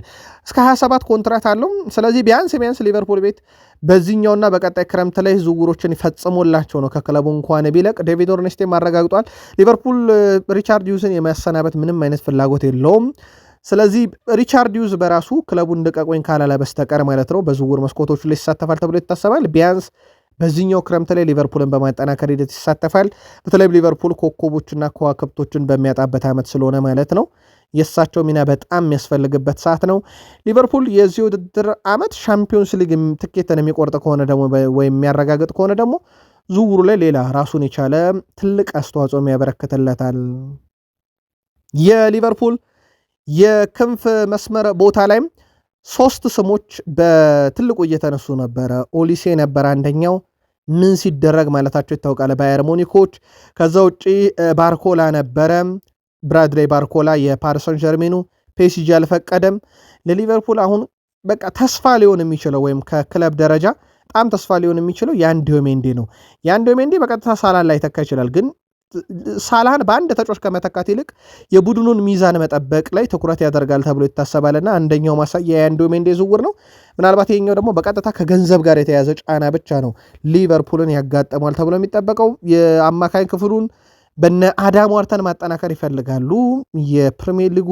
እስከ 27 ኮንትራት አለው። ስለዚህ ቢያንስ ሊቨርፑል ቤት በዚህኛውና በቀጣይ ክረምት ላይ ዝውውሮችን ይፈጽሞላቸው ነው ከክለቡ እንኳን ቢለቅ። ዴቪድ ኦርኔስቴም አረጋግጧል። ሊቨርፑል ሪቻርድ ሂዩዝን የማሰናበት ምንም አይነት ፍላጎት የለውም። ስለዚህ ሪቻርድ ሂዩዝ በራሱ ክለቡን ልቀቁኝ ካላለ በስተቀር ማለት ነው በዝውውር መስኮቶቹ ላይ ይሳተፋል ተብሎ ይታሰባል። ቢያንስ በዚህኛው ክረምት ላይ ሊቨርፑልን በማጠናከር ሂደት ይሳተፋል። በተለይም ሊቨርፑል ኮከቦችና ከዋክብቶችን በሚያጣበት ዓመት ስለሆነ ማለት ነው የእሳቸው ሚና በጣም የሚያስፈልግበት ሰዓት ነው። ሊቨርፑል የዚህ ውድድር ዓመት ሻምፒዮንስ ሊግ ትኬትን የሚቆርጥ ከሆነ ደግሞ ወይም የሚያረጋግጥ ከሆነ ደግሞ ዝውውሩ ላይ ሌላ ራሱን የቻለ ትልቅ አስተዋጽኦ ያበረክትለታል። የሊቨርፑል የክንፍ መስመር ቦታ ላይም 3 ስሞች በትልቁ እየተነሱ ነበረ። ኦሊሴ ነበር አንደኛው፣ ምን ሲደረግ ማለታቸው ይታወቃል ባየር ሙኒኮች። ከዛ ውጪ ባርኮላ ነበረ፣ ብራድሌይ ባርኮላ የፓሪሰን ጀርሜኑ። ፔሲጂ አልፈቀደም። ለሊቨርፑል አሁን በቃ ተስፋ ሊሆን የሚችለው ወይም ከክለብ ደረጃ በጣም ተስፋ ሊሆን የሚችለው የአንዲዮ ሜንዲ ነው። የአንዲዮ ሜንዲ በቀጥታ ሳላን ላይ ተካ ይችላል፣ ግን ሳላህን በአንድ ተጫዋች ከመተካት ይልቅ የቡድኑን ሚዛን መጠበቅ ላይ ትኩረት ያደርጋል ተብሎ ይታሰባልና አንደኛው ማሳያ የአንዲዮ ሜንዲ ዝውውር ነው። ምናልባት ይሄኛው ደግሞ በቀጥታ ከገንዘብ ጋር የተያዘ ጫና ብቻ ነው ሊቨርፑልን ያጋጠሟል ተብሎ የሚጠበቀው። የአማካኝ ክፍሉን በነ አዳም ዋርተን ማጠናከር ይፈልጋሉ። የፕሪሚየር ሊጉ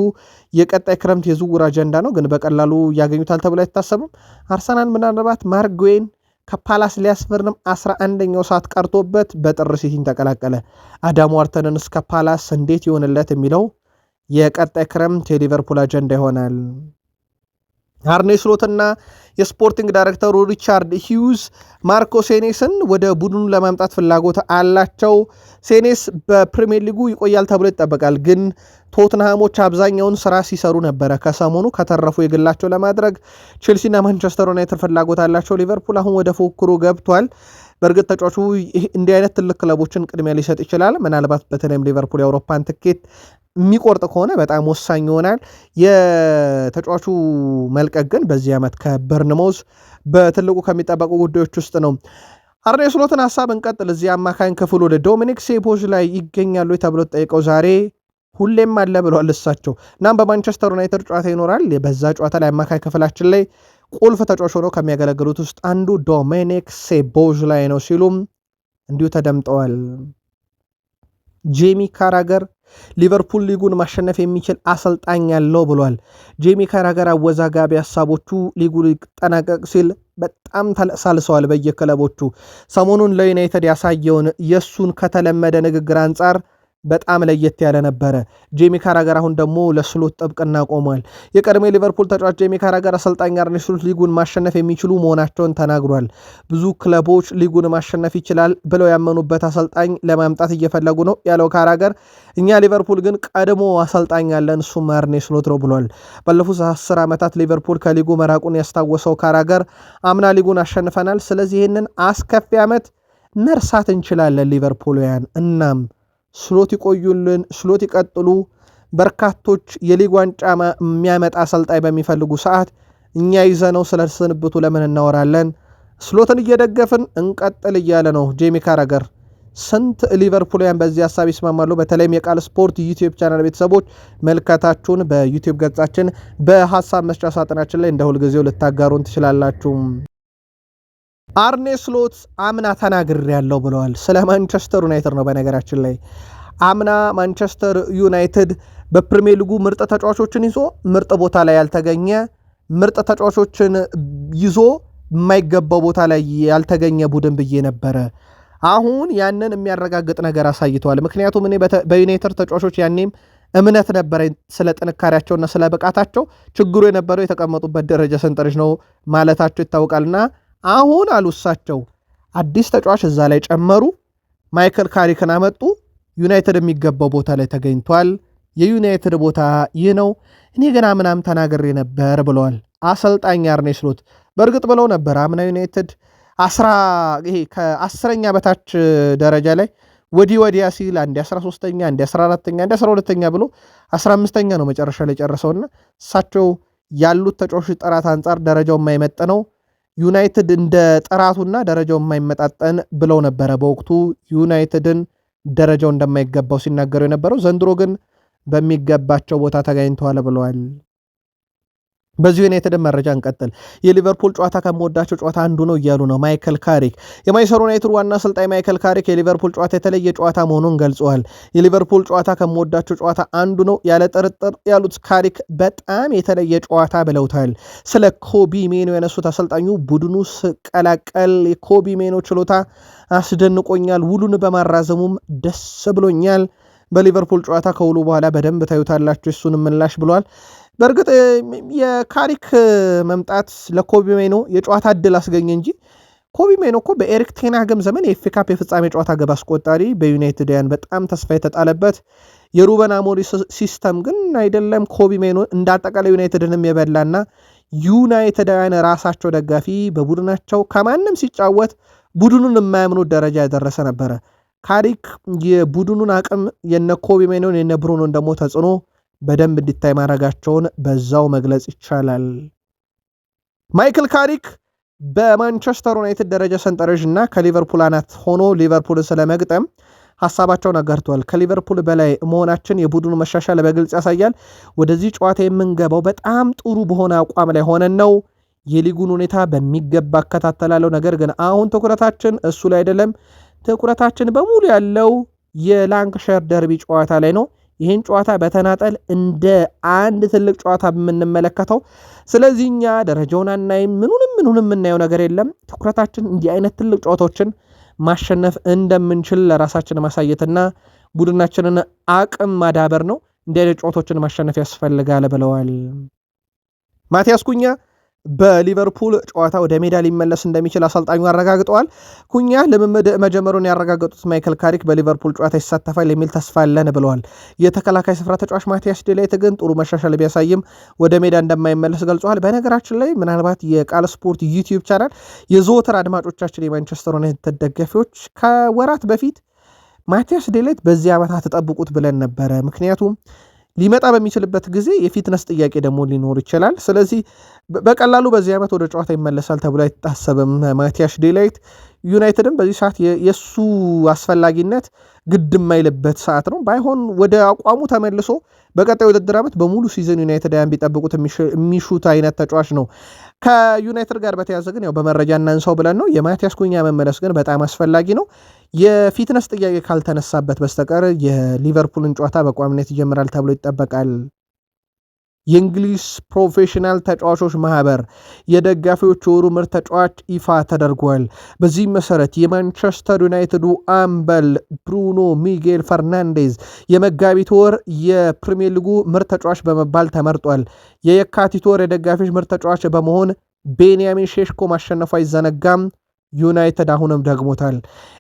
የቀጣይ ክረምት የዝውውር አጀንዳ ነው፣ ግን በቀላሉ ያገኙታል ተብሎ አይታሰብም። አርሰናል ምናልባት ማርጉዌን ከፓላስ ሊያስፈርም 11ኛው ሰዓት ቀርቶበት በጥር ሲቲን ተቀላቀለ። አዳም ዋርተንን እስከ ፓላስ እንዴት ይሆንለት የሚለው የቀጣይ ክረምት የሊቨርፑል አጀንዳ ይሆናል። አርኔ ስሎትና የስፖርቲንግ ዳይሬክተሩ ሪቻርድ ሂዩዝ ማርኮ ሴኔስን ወደ ቡድኑ ለማምጣት ፍላጎት አላቸው። ሴኔስ በፕሪሚየር ሊጉ ይቆያል ተብሎ ይጠበቃል፣ ግን ቶትንሃሞች አብዛኛውን ስራ ሲሰሩ ነበረ ከሰሞኑ ከተረፉ የግላቸው ለማድረግ። ቼልሲና ማንቸስተር ዩናይትድ ፍላጎት አላቸው። ሊቨርፑል አሁን ወደ ፉክክሩ ገብቷል። በእርግጥ ተጫዋቹ እንዲህ አይነት ትልቅ ክለቦችን ቅድሚያ ሊሰጥ ይችላል። ምናልባት በተለይም ሊቨርፑል የአውሮፓን ትኬት የሚቆርጥ ከሆነ በጣም ወሳኝ ይሆናል። የተጫዋቹ መልቀቅ ግን በዚህ ዓመት ከበርንሞዝ በትልቁ ከሚጠበቁ ጉዳዮች ውስጥ ነው። አርኔ ስሎትን ሀሳብ እንቀጥል። እዚህ አማካኝ ክፍል ወደ ዶሚኒክ ሶቦስላይ ላይ ይገኛሉ ተብሎ ተጠይቀው ዛሬ ሁሌም አለ ብለዋል እሳቸው። እናም በማንቸስተር ዩናይትድ ጨዋታ ይኖራል። በዛ ጨዋታ ላይ አማካኝ ክፍላችን ላይ ቁልፍ ተጫዋች ሆነው ከሚያገለግሉት ውስጥ አንዱ ዶሚኒክ ሶቦስላይ ነው ሲሉም እንዲሁ ተደምጠዋል። ጄሚ ካራገር ሊቨርፑል ሊጉን ማሸነፍ የሚችል አሰልጣኝ ያለው ብሏል። ጄሚ ካራገር አወዛጋቢ ሀሳቦቹ ሊጉ ሊጠናቀቅ ሲል በጣም ተለሳልሰዋል። በየክለቦቹ ሰሞኑን ለዩናይትድ ያሳየውን የሱን ከተለመደ ንግግር አንጻር በጣም ለየት ያለ ነበረ። ጄሚ ካራገር አሁን ደግሞ ለስሎት ጥብቅና ቆሟል። የቀድሞ ሊቨርፑል ተጫዋች ጄሚ ካራገር አሰልጣኝ አርኔ ስሎት ሊጉን ማሸነፍ የሚችሉ መሆናቸውን ተናግሯል። ብዙ ክለቦች ሊጉን ማሸነፍ ይችላል ብለው ያመኑበት አሰልጣኝ ለማምጣት እየፈለጉ ነው ያለው ካራገር፣ እኛ ሊቨርፑል ግን ቀድሞ አሰልጣኝ ያለን እሱም አርኔ ስሎት ነው ብሏል። ባለፉት 10 ዓመታት ሊቨርፑል ከሊጉ መራቁን ያስታወሰው ካራገር አምና ሊጉን አሸንፈናል፣ ስለዚህ ይህንን አስከፊ ዓመት መርሳት እንችላለን ሊቨርፑልያን፣ እናም ስሎት ይቆዩልን፣ ስሎት ይቀጥሉ። በርካቶች የሊግ ዋንጫ የሚያመጣ አሰልጣኝ በሚፈልጉ ሰዓት እኛ ይዘነው ስለ ስንብቱ ለምን እናወራለን? ስሎትን እየደገፍን እንቀጥል እያለ ነው ጄሚ ካራገር። ስንት ሊቨርፑልያን በዚህ ሀሳብ ይስማማሉ? በተለይም የቃል ስፖርት ዩቲዩብ ቻናል ቤተሰቦች መልከታችሁን በዩቲዩብ ገጻችን በሀሳብ መስጫ ሳጥናችን ላይ እንደ ሁልጊዜው ልታጋሩን ትችላላችሁ። አርኔ ስሎት አምና ተናግር ያለው ብለዋል። ስለ ማንቸስተር ዩናይትድ ነው። በነገራችን ላይ አምና ማንቸስተር ዩናይትድ በፕሪሚየር ሊጉ ምርጥ ተጫዋቾችን ይዞ ምርጥ ቦታ ላይ ያልተገኘ፣ ምርጥ ተጫዋቾችን ይዞ የማይገባው ቦታ ላይ ያልተገኘ ቡድን ብዬ ነበረ። አሁን ያንን የሚያረጋግጥ ነገር አሳይተዋል። ምክንያቱም እኔ በዩናይትድ ተጫዋቾች ያኔም እምነት ነበረኝ ስለ ጥንካሬያቸውና ስለ ብቃታቸው። ችግሩ የነበረው የተቀመጡበት ደረጃ ሰንጠረዥ ነው ማለታቸው ይታወቃልና አሁን አሉሳቸው አዲስ ተጫዋች እዛ ላይ ጨመሩ። ማይክል ካሪክን አመጡ። ዩናይትድ የሚገባው ቦታ ላይ ተገኝቷል። የዩናይትድ ቦታ ይህ ነው። እኔ ገና ምናም ተናግሬ ነበር ብለዋል አሰልጣኝ አርኔ ስሎት። በእርግጥ ብለው ነበር አምና ዩናይትድ ከ10ኛ በታች ደረጃ ላይ ወዲህ ወዲያ ሲል አንድ 13ኛ አንድ 14ኛ አንድ 12ኛ ብሎ 15ኛ ነው መጨረሻ ላይ ጨረሰውና እሳቸው ያሉት ተጫዋቾች ጥራት አንጻር ደረጃው የማይመጥነው ዩናይትድ እንደ ጥራቱና ደረጃው የማይመጣጠን ብለው ነበረ በወቅቱ ዩናይትድን ደረጃው እንደማይገባው ሲናገሩ የነበረው። ዘንድሮ ግን በሚገባቸው ቦታ ተገኝተዋል ብለዋል። በዚህ ዩናይትድ መረጃ እንቀጥል። የሊቨርፑል ጨዋታ ከመወዳቸው ጨዋታ አንዱ ነው እያሉ ነው ማይክል ካሪክ። የማንቸስተር ዩናይትድ ዋና አሰልጣኝ ማይክል ካሪክ የሊቨርፑል ጨዋታ የተለየ ጨዋታ መሆኑን ገልጸዋል። የሊቨርፑል ጨዋታ ከመወዳቸው ጨዋታ አንዱ ነው ያለ ጥርጥር ያሉት ካሪክ በጣም የተለየ ጨዋታ ብለውታል። ስለ ኮቢ ሜኖ ያነሱት አሰልጣኙ ቡድኑ ስቀላቀል የኮቢ ሜኖ ችሎታ አስደንቆኛል፣ ውሉን በማራዘሙም ደስ ብሎኛል። በሊቨርፑል ጨዋታ ከውሉ በኋላ በደንብ ታዩታላችሁ እሱን ምላሽ ብሏል። በእርግጥ የካሪክ መምጣት ለኮቢ ሜኖ የጨዋታ እድል አስገኘ እንጂ ኮቢ ሜኖ እኮ በኤሪክ ቴን ሃግም ዘመን የኤፍ ኤ ካፕ የፍጻሜ ጨዋታ ግብ አስቆጣሪ፣ በዩናይትድያን በጣም ተስፋ የተጣለበት የሩበን አሞሪም ሲስተም ግን አይደለም። ኮቢ ሜኖ እንዳጠቃላይ ዩናይትድንም የበላና ዩናይትዳውያን ራሳቸው ደጋፊ በቡድናቸው ከማንም ሲጫወት ቡድኑን የማያምኑት ደረጃ ያደረሰ ነበረ። ካሪክ የቡድኑን አቅም የነ ኮቢ ሜኖን የነ ብሩኖን ደግሞ ተጽዕኖ በደንብ እንዲታይ ማድረጋቸውን በዛው መግለጽ ይቻላል። ማይክል ካሪክ በማንቸስተር ዩናይትድ ደረጃ ሰንጠረዥ እና ከሊቨርፑል አናት ሆኖ ሊቨርፑልን ስለመግጠም ሀሳባቸውን አጋርተዋል። ከሊቨርፑል በላይ መሆናችን የቡድኑ መሻሻል በግልጽ ያሳያል። ወደዚህ ጨዋታ የምንገባው በጣም ጥሩ በሆነ አቋም ላይ ሆነን ነው። የሊጉን ሁኔታ በሚገባ አከታተላለሁ። ነገር ግን አሁን ትኩረታችን እሱ ላይ አይደለም። ትኩረታችን በሙሉ ያለው የላንክሻየር ደርቢ ጨዋታ ላይ ነው። ይህን ጨዋታ በተናጠል እንደ አንድ ትልቅ ጨዋታ የምንመለከተው። ስለዚህ እኛ ደረጃውን አናይም፣ ምኑንም የምናየው ነገር የለም። ትኩረታችን እንዲህ አይነት ትልቅ ጨዋታዎችን ማሸነፍ እንደምንችል ለራሳችን ማሳየትና ቡድናችንን አቅም ማዳበር ነው። እንዲህ አይነት ጨዋታዎችን ማሸነፍ ያስፈልጋል ብለዋል። ማቲያስ ኩኛ በሊቨርፑል ጨዋታ ወደ ሜዳ ሊመለስ እንደሚችል አሰልጣኙ አረጋግጠዋል። ኩኛ ልምምድ መጀመሩን ያረጋገጡት ማይክል ካሪክ በሊቨርፑል ጨዋታ ይሳተፋል የሚል ተስፋ አለን ብለዋል። የተከላካይ ስፍራ ተጫዋች ማቲያስ ዴላይት ግን ጥሩ መሻሻል ቢያሳይም ወደ ሜዳ እንደማይመለስ ገልጸዋል። በነገራችን ላይ ምናልባት የቃል ስፖርት ዩቲዩብ ቻናል የዘወትር አድማጮቻችን የማንቸስተር ዩናይትድ ደጋፊዎች ከወራት በፊት ማቲያስ ዴላይት በዚህ ዓመት አትጠብቁት ብለን ነበረ። ምክንያቱም ሊመጣ በሚችልበት ጊዜ የፊትነስ ጥያቄ ደግሞ ሊኖር ይችላል። ስለዚህ በቀላሉ በዚህ ዓመት ወደ ጨዋታ ይመለሳል ተብሎ አይታሰብም። ማቲያስ ዴላይት ዩናይትድም በዚህ ሰዓት የሱ አስፈላጊነት ግድ የማይልበት ሰዓት ነው። ባይሆን ወደ አቋሙ ተመልሶ በቀጣይ ውድድር ዓመት በሙሉ ሲዝን ዩናይትድ ያን ቢጠብቁት የሚሹት አይነት ተጫዋች ነው። ከዩናይትድ ጋር በተያዘ ግን ያው በመረጃ እናንሳው ብለን ነው። የማቲያስ ኩኛ መመለስ ግን በጣም አስፈላጊ ነው። የፊትነስ ጥያቄ ካልተነሳበት በስተቀር የሊቨርፑልን ጨዋታ በቋሚነት ይጀምራል ተብሎ ይጠበቃል። የእንግሊዝ ፕሮፌሽናል ተጫዋቾች ማህበር የደጋፊዎች የወሩ ምርጥ ተጫዋች ይፋ ተደርጓል። በዚህ መሰረት የማንቸስተር ዩናይትዱ አምበል ብሩኖ ሚጌል ፈርናንዴዝ የመጋቢት ወር የፕሪሚየር ሊጉ ምርጥ ተጫዋች በመባል ተመርጧል። የየካቲት ወር የደጋፊዎች ምርጥ ተጫዋች በመሆን ቤንያሚን ሼሽኮ ማሸነፉ አይዘነጋም። ዩናይትድ አሁንም ደግሞታል።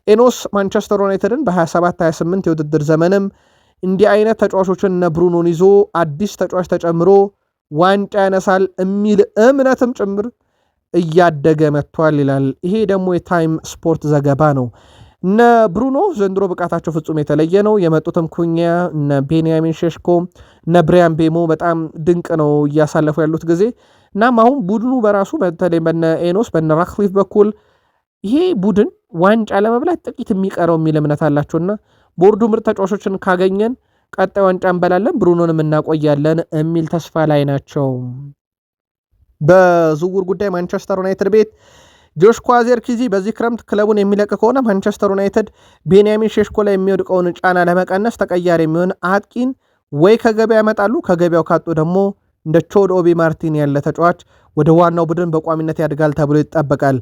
ኤኖስ ማንቸስተር ዩናይትድን በ27-28 የውድድር ዘመንም እንዲህ አይነት ተጫዋቾችን እነ ብሩኖን ይዞ አዲስ ተጫዋች ተጨምሮ ዋንጫ ያነሳል የሚል እምነትም ጭምር እያደገ መጥቷል ይላል። ይሄ ደግሞ የታይም ስፖርት ዘገባ ነው። እነ ብሩኖ ዘንድሮ ብቃታቸው ፍጹም የተለየ ነው። የመጡትም ኩኛ፣ እነ ቤንያሚን ሼሽኮ፣ እነ ብሪያን ቤሞ በጣም ድንቅ ነው እያሳለፉ ያሉት ጊዜ። እናም አሁን ቡድኑ በራሱ በተለይ በነ ኤኖስ በነ ራክሊፍ በኩል ይሄ ቡድን ዋንጫ ለመብላት ጥቂት የሚቀረው የሚል እምነት አላቸውና ቦርዱ ምርጥ ተጫዋቾችን ካገኘን ቀጣይ ዋንጫ እንበላለን፣ ብሩኖንም እናቆያለን የሚል ተስፋ ላይ ናቸው። በዝውውር ጉዳይ ማንቸስተር ዩናይትድ ቤት ጆሽኳ ዚርክዚ በዚህ ክረምት ክለቡን የሚለቅ ከሆነ ማንቸስተር ዩናይትድ ቤንያሚን ሼሽኮ ላይ የሚወድቀውን ጫና ለመቀነስ ተቀያሪ የሚሆን አጥቂን ወይ ከገበያ ያመጣሉ፣ ከገበያው ካጡ ደግሞ እንደ ቾድ ኦቢ ማርቲን ያለ ተጫዋች ወደ ዋናው ቡድን በቋሚነት ያድጋል ተብሎ ይጠበቃል።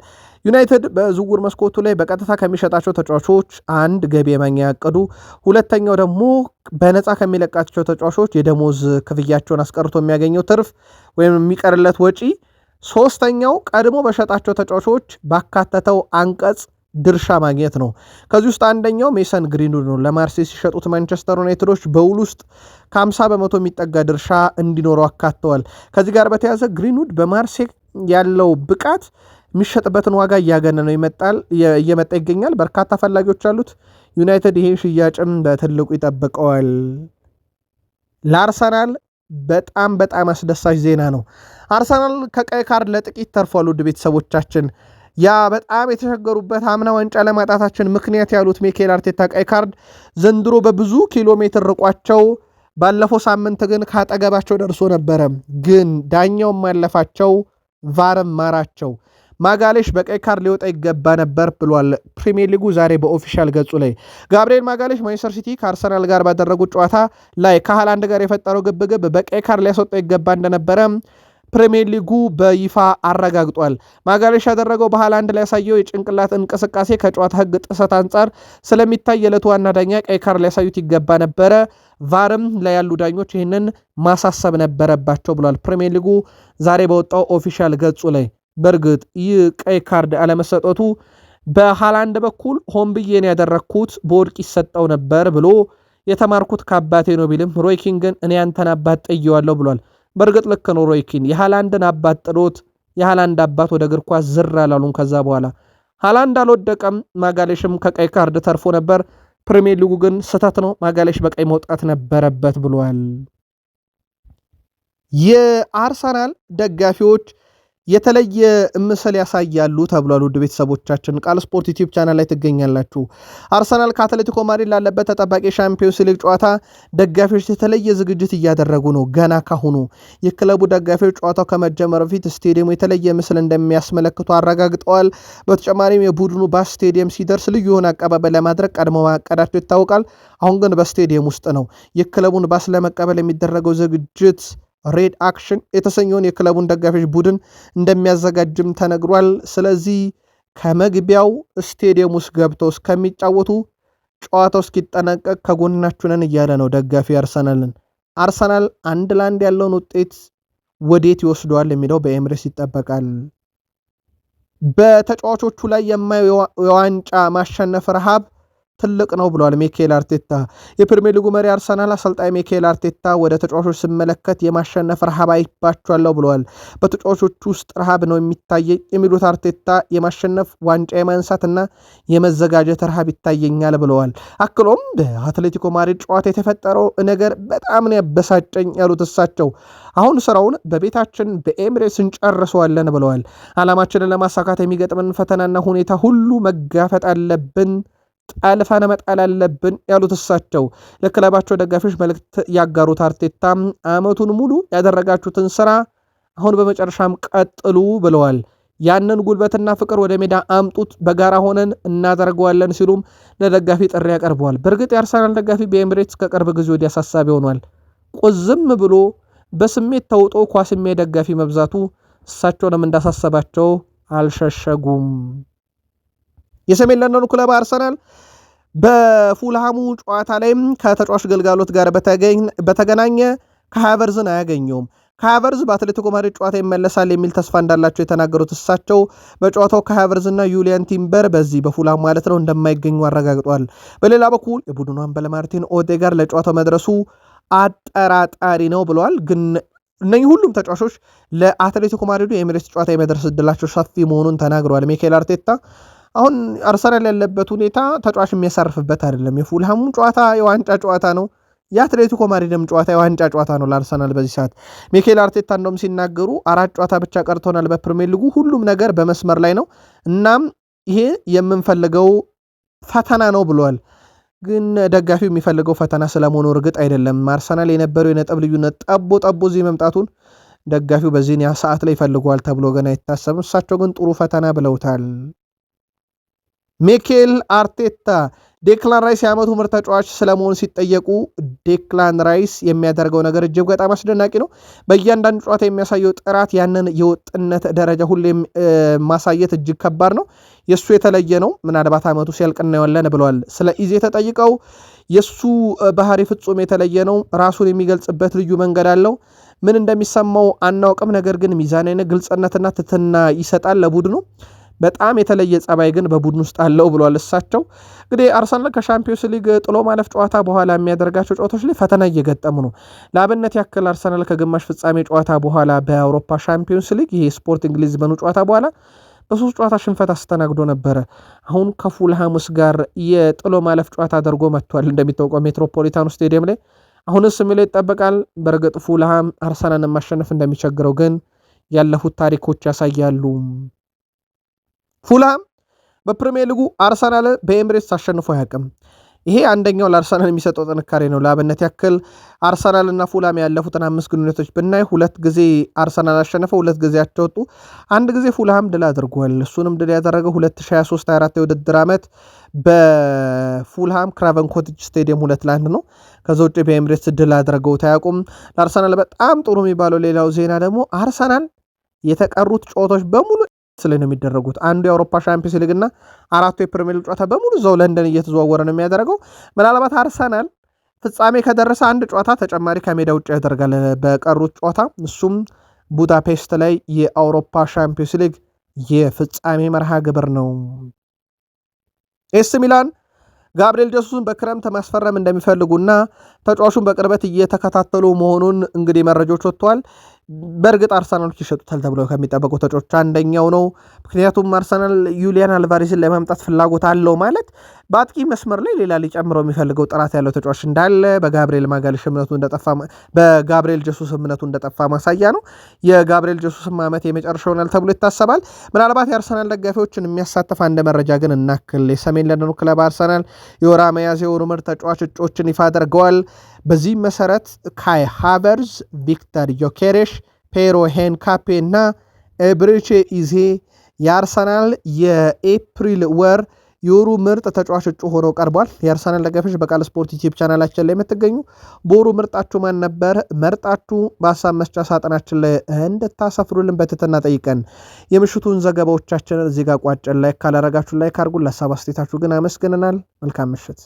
ዩናይትድ በዝውውር መስኮቱ ላይ በቀጥታ ከሚሸጣቸው ተጫዋቾች አንድ ገቢ የማግኛ ያቀዱ፣ ሁለተኛው ደግሞ በነፃ ከሚለቃቸው ተጫዋቾች የደሞዝ ክፍያቸውን አስቀርቶ የሚያገኘው ትርፍ ወይም የሚቀርለት ወጪ፣ ሶስተኛው ቀድሞ በሸጣቸው ተጫዋቾች ባካተተው አንቀጽ ድርሻ ማግኘት ነው። ከዚህ ውስጥ አንደኛው ሜሰን ግሪንውድ ነው። ለማርሴይ ሲሸጡት ማንቸስተር ዩናይትዶች በውል ውስጥ ከ50 በመቶ የሚጠጋ ድርሻ እንዲኖረው አካተዋል። ከዚህ ጋር በተያዘ ግሪንውድ በማርሴይ ያለው ብቃት የሚሸጥበትን ዋጋ እያገነነው እየመጣ ይገኛል። በርካታ ፈላጊዎች አሉት። ዩናይትድ ይሄን ሽያጭም በትልቁ ይጠብቀዋል። ለአርሰናል በጣም አስደሳች ዜና ነው። አርሰናል ከቀይ ካርድ ለጥቂት ተርፏል። ውድ ቤተሰቦቻችን ያ በጣም የተቸገሩበት አምና ዋንጫ ለማጣታችን ምክንያት ያሉት ሚኬል አርቴታ ቀይ ካርድ ዘንድሮ በብዙ ኪሎ ሜትር ርቋቸው፣ ባለፈው ሳምንት ግን ካጠገባቸው ደርሶ ነበረ። ግን ዳኛውም ማለፋቸው፣ ቫርም ማራቸው። ማጋሌሽ በቀይ ካርድ ሊወጣ ይገባ ነበር ብሏል ፕሪሚየር ሊጉ ዛሬ በኦፊሻል ገጹ ላይ። ጋብሪኤል ማጋሌሽ ማንቸስተር ሲቲ ከአርሰናል ጋር ባደረጉት ጨዋታ ላይ ከሃላንድ ጋር የፈጠረው ግብግብ በቀይ ካርድ ሊያስወጣው ይገባ እንደነበረ ፕሪሚየር ሊጉ በይፋ አረጋግጧል። ማጋሌሽ ያደረገው በሃላንድ ላይ ያሳየው የጭንቅላት እንቅስቃሴ ከጨዋታ ሕግ ጥሰት አንጻር ስለሚታይ የዕለቱ ዋና ዳኛ ቀይ ካርድ ሊያሳዩት ይገባ ነበረ፣ ቫርም ላይ ያሉ ዳኞች ይህንን ማሳሰብ ነበረባቸው ብሏል ፕሪሚየር ሊጉ ዛሬ በወጣው ኦፊሻል ገጹ ላይ። በእርግጥ ይህ ቀይ ካርድ አለመሰጠቱ በሃላንድ በኩል ሆን ብዬን ያደረግኩት በወድቅ ይሰጠው ነበር ብሎ የተማርኩት ከአባቴ ነው ቢልም ሮይ ኪን ግን እኔ አንተን አባት ጥየዋለሁ ብሏል። በእርግጥ ልክ ነው። ሮይ ኪን የሃላንድን አባት ጥሎት የሃላንድ አባት ወደ እግር ኳስ ዝር አላሉም። ከዛ በኋላ ሃላንድ አልወደቀም፣ ማጋሌሽም ከቀይ ካርድ ተርፎ ነበር። ፕሪሚየር ሊጉ ግን ስህተት ነው፣ ማጋሌሽ በቀይ መውጣት ነበረበት ብሏል። የአርሰናል ደጋፊዎች የተለየ ምስል ያሳያሉ ተብሏል። ውድ ቤተሰቦቻችን ቃል ስፖርት ዩቲዩብ ቻናል ላይ ትገኛላችሁ። አርሰናል ከአትሌቲኮ ማድሪድ ላለበት ተጠባቂ ሻምፒዮንስ ሊግ ጨዋታ ደጋፊዎች የተለየ ዝግጅት እያደረጉ ነው። ገና ካሁኑ የክለቡ ደጋፊዎች ጨዋታው ከመጀመሩ በፊት ስቴዲየሙ የተለየ ምስል እንደሚያስመለክቱ አረጋግጠዋል። በተጨማሪም የቡድኑ ባስ ስቴዲየም ሲደርስ ልዩ የሆነ አቀባበል ለማድረግ ቀድሞ ማቀዳቸው ይታወቃል። አሁን ግን በስቴዲየም ውስጥ ነው። የክለቡን ባስ ለመቀበል የሚደረገው ዝግጅት ሬድ አክሽን የተሰኘውን የክለቡን ደጋፊዎች ቡድን እንደሚያዘጋጅም ተነግሯል። ስለዚህ ከመግቢያው ስቴዲየም ውስጥ ገብተው እስከሚጫወቱ ጨዋታው እስኪጠናቀቅ ከጎናችሁ ነን እያለ ነው ደጋፊ አርሰናልን። አርሰናል 1-1 ያለውን ውጤት ወዴት ይወስደዋል የሚለው በኤምሬትስ ይጠበቃል። በተጫዋቾቹ ላይ የማየው የዋንጫ ማሸነፍ ረሃብ ትልቅ ነው ብለዋል ሚኬል አርቴታ። የፕሪሚየር ሊጉ መሪ አርሰናል አሰልጣኝ ሚኬል አርቴታ ወደ ተጫዋቾች ስመለከት የማሸነፍ ረሃብ አይባቸዋለሁ ብለዋል። በተጫዋቾች ውስጥ ረሃብ ነው የሚታየኝ የሚሉት አርቴታ የማሸነፍ ዋንጫ የማንሳትና የመዘጋጀት ረሃብ ይታየኛል ብለዋል። አክሎም በአትሌቲኮ ማድሪድ ጨዋታ የተፈጠረው ነገር በጣም ነው ያበሳጨኝ ያሉት እሳቸው አሁን ስራውን በቤታችን በኤምሬትስ እንጨርሰዋለን ብለዋል። ዓላማችንን ለማሳካት የሚገጥምን ፈተናና ሁኔታ ሁሉ መጋፈጥ አለብን፣ ጠልፈን መጣል አለብን ያሉት እሳቸው ለክለባቸው ደጋፊዎች መልእክት ያጋሩት አርቴታ ዓመቱን ሙሉ ያደረጋችሁትን ስራ አሁን በመጨረሻም ቀጥሉ ብለዋል። ያንን ጉልበትና ፍቅር ወደ ሜዳ አምጡት፣ በጋራ ሆነን እናደርገዋለን ሲሉም ለደጋፊ ጥሪ ያቀርበዋል። በእርግጥ የአርሰናል ደጋፊ በኤምሬትስ ከቅርብ ጊዜ ወዲህ አሳሳቢ ሆኗል። ቁዝም ብሎ በስሜት ተውጦ ኳስ የሚያይ ደጋፊ መብዛቱ እሳቸውንም እንዳሳሰባቸው አልሸሸጉም። የሰሜን ለንደኑ ክለብ አርሰናል በፉልሃሙ ጨዋታ ላይም ከተጫዋች ግልጋሎት ጋር በተገናኘ ከሃቨርዝን አያገኘውም። ከሃቨርዝ በአትሌቲኮ ማድሪድ ጨዋታ ይመለሳል የሚል ተስፋ እንዳላቸው የተናገሩት እሳቸው በጨዋታው ከሃቨርዝ እና ዩሊያን ቲምበር በዚህ በፉልሃም ማለት ነው እንደማይገኙ አረጋግጧል። በሌላ በኩል የቡድኑ አምበል ማርቲን ኦዴጋርድ ለጨዋታው መድረሱ አጠራጣሪ ነው ብለዋል። ግን እነኚህ ሁሉም ተጫዋቾች ለአትሌቲኮ ማድሪዱ የኤሚሬትስ ጨዋታ የመድረስ እድላቸው ሰፊ መሆኑን ተናግረዋል ሚኬል አርቴታ። አሁን አርሰናል ያለበት ሁኔታ ተጫዋች የሚያሳርፍበት አይደለም። የፉልሃሙ ጨዋታ የዋንጫ ጨዋታ ነው። የአትሌቲኮ ማድሪድም ጨዋታ የዋንጫ ጨዋታ ነው ለአርሰናል በዚህ ሰዓት። ሚኬል አርቴታ እንደውም ሲናገሩ 4 ጨዋታ ብቻ ቀርቶናል በፕሪሚየር ሊጉ፣ ሁሉም ነገር በመስመር ላይ ነው፣ እናም ይሄ የምንፈልገው ፈተና ነው ብለዋል። ግን ደጋፊው የሚፈልገው ፈተና ስለመሆኑ እርግጥ አይደለም። አርሰናል የነበረው የነጥብ ልዩነት ጠቦ እዚህ መምጣቱን ደጋፊው በዚህ ሰዓት ላይ ይፈልገዋል ተብሎ ገና አይታሰብም። እሳቸው ግን ጥሩ ፈተና ብለውታል። ሚኬል አርቴታ ዴክላን ራይስ የዓመቱ ምርጥ ተጫዋች ስለመሆኑ ሲጠየቁ ዴክላን ራይስ የሚያደርገው ነገር እጅግ በጣም አስደናቂ ነው። በእያንዳንዱ ጨዋታ የሚያሳየው ጥራት ያንን የወጥነት ደረጃ ሁሌም ማሳየት እጅግ ከባድ ነው። የእሱ የተለየ ነው። ምናልባት ዓመቱ ሲያልቅ እናየዋለን ብለዋል። ስለ ኢዜ ተጠይቀው የእሱ ባህሪ ፍጹም የተለየ ነው። ራሱን የሚገልጽበት ልዩ መንገድ አለው። ምን እንደሚሰማው አናውቅም፣ ነገር ግን ሚዛናዊ ግልጽነትና ትትና ይሰጣል ለቡድኑ። በጣም የተለየ ጸባይ ግን በቡድን ውስጥ አለው ብሏል። እሳቸው እንግዲህ አርሰናል ከሻምፒዮንስ ሊግ ጥሎ ማለፍ ጨዋታ በኋላ የሚያደርጋቸው ጨዋታዎች ላይ ፈተና እየገጠሙ ነው። ለአብነት ያክል አርሰናል ከግማሽ ፍጻሜ ጨዋታ በኋላ በአውሮፓ ሻምፒዮንስ ሊግ ይሄ ስፖርቲንግ ሊዝበኑ ጨዋታ በኋላ በ3 ጨዋታ ሽንፈት አስተናግዶ ነበረ። አሁን ከፉልሃምስ ጋር የጥሎ ማለፍ ጨዋታ አድርጎ መጥቷል። እንደሚታወቀው ሜትሮፖሊታኑ ስቴዲየም ላይ አሁንስ የሚለው ይጠበቃል። በእርግጥ ፉልሃም አርሰናልን ማሸነፍ እንደሚቸግረው ግን ያለፉት ታሪኮች ያሳያሉ። ፉልሃም በፕሪሚየር ሊጉ አርሰናል በኤምሬትስ አሸንፎ አያውቅም። ይሄ አንደኛው ለአርሰናል የሚሰጠው ጥንካሬ ነው። ለአብነት ያክል አርሰናል እና ፉልሃም ያለፉትን 5 ግንኙነቶች ብናይ 2 ጊዜ አርሰናል አሸነፈው፣ 2 ጊዜ አቻወጡ፣ 1 ጊዜ ፉልሃም ድል አድርጓል። እሱንም ድል ያደረገው 2023/24 የውድድር ዓመት በፉልሃም ክራቨን ኮቴጅ ስቴዲየም 2-1 ነው። ከዛ ውጭ በኤምሬትስ ድል አድርገው አያውቁም። ለአርሰናል በጣም ጥሩ የሚባለው ሌላው ዜና ደግሞ አርሰናል የተቀሩት ጨዋታዎች በሙሉ ስለ ነው የሚደረጉት። አንዱ የአውሮፓ ሻምፒዮንስ ሊግ እና 4ቱ የፕሪሚየር ሊግ ጨዋታ በሙሉ እዛው ለንደን እየተዘዋወረ ነው የሚያደርገው። ምናልባት አርሰናል ፍጻሜ ከደረሰ አንድ ጨዋታ ተጨማሪ ከሜዳ ውጭ ያደርጋል በቀሩት ጨዋታ። እሱም ቡዳፔስት ላይ የአውሮፓ ሻምፒዮንስ ሊግ የፍጻሜ መርሃ ግብር ነው። ኤሲ ሚላን ጋብሪኤል ጀሱስን በክረምት ማስፈረም እንደሚፈልጉና ተጫዋቹን በቅርበት እየተከታተሉ መሆኑን እንግዲህ መረጃዎች ወጥተዋል። በእርግጥ አርሰናሎች ይሸጡታል ተብለው ከሚጠበቁ ተጫዋቾች አንደኛው ነው። ምክንያቱም አርሰናል ዩሊያን አልቫሬዝን ለማምጣት ፍላጎት አለው ማለት በአጥቂ መስመር ላይ ሌላ ሊጨምረው የሚፈልገው ጥራት ያለው ተጫዋች እንዳለ በጋብሪኤል ማጋሊሽ በጋብሪኤል ጀሱስ እምነቱ እንደጠፋ ማሳያ ነው። የጋብሪኤል ጀሱስም ዓመት የመጨረሻ ይሆናል ተብሎ ይታሰባል። ምናልባት የአርሰናል ደጋፊዎችን የሚያሳትፍ አንድ መረጃ ግን እናክል። የሰሜን ለንደኑ ክለብ አርሰናል የወራ መያዝ የወሩ ምርጥ ተጫዋች እጩዎችን ይፋ አድርገዋል። በዚህ መሰረት ካይ ሃቨርዝ፣ ቪክተር ዮኬሬሽ፣ ፔሮ ሄንካፔ እና ኤብሪቼ ኢዜ የአርሰናል የኤፕሪል ወር የወሩ ምርጥ ተጫዋች እጩ ሆነው ቀርቧል። የአርሰናል ደጋፊዎች በቃል ስፖርት ዩቲዩብ ቻናላችን ላይ የምትገኙ በወሩ ምርጣችሁ ማን ነበር? መርጣችሁ በሀሳብ መስጫ ሳጥናችን ላይ እንድታሰፍሩልን በትህትና ጠይቀን የምሽቱን ዘገባዎቻችንን እዚህ ጋር ቋጨን። ላይክ ካላረጋችሁ ላይክ አድርጉን። ለሀሳብ አስተያየታችሁ ግን አመስግነናል። መልካም ምሽት።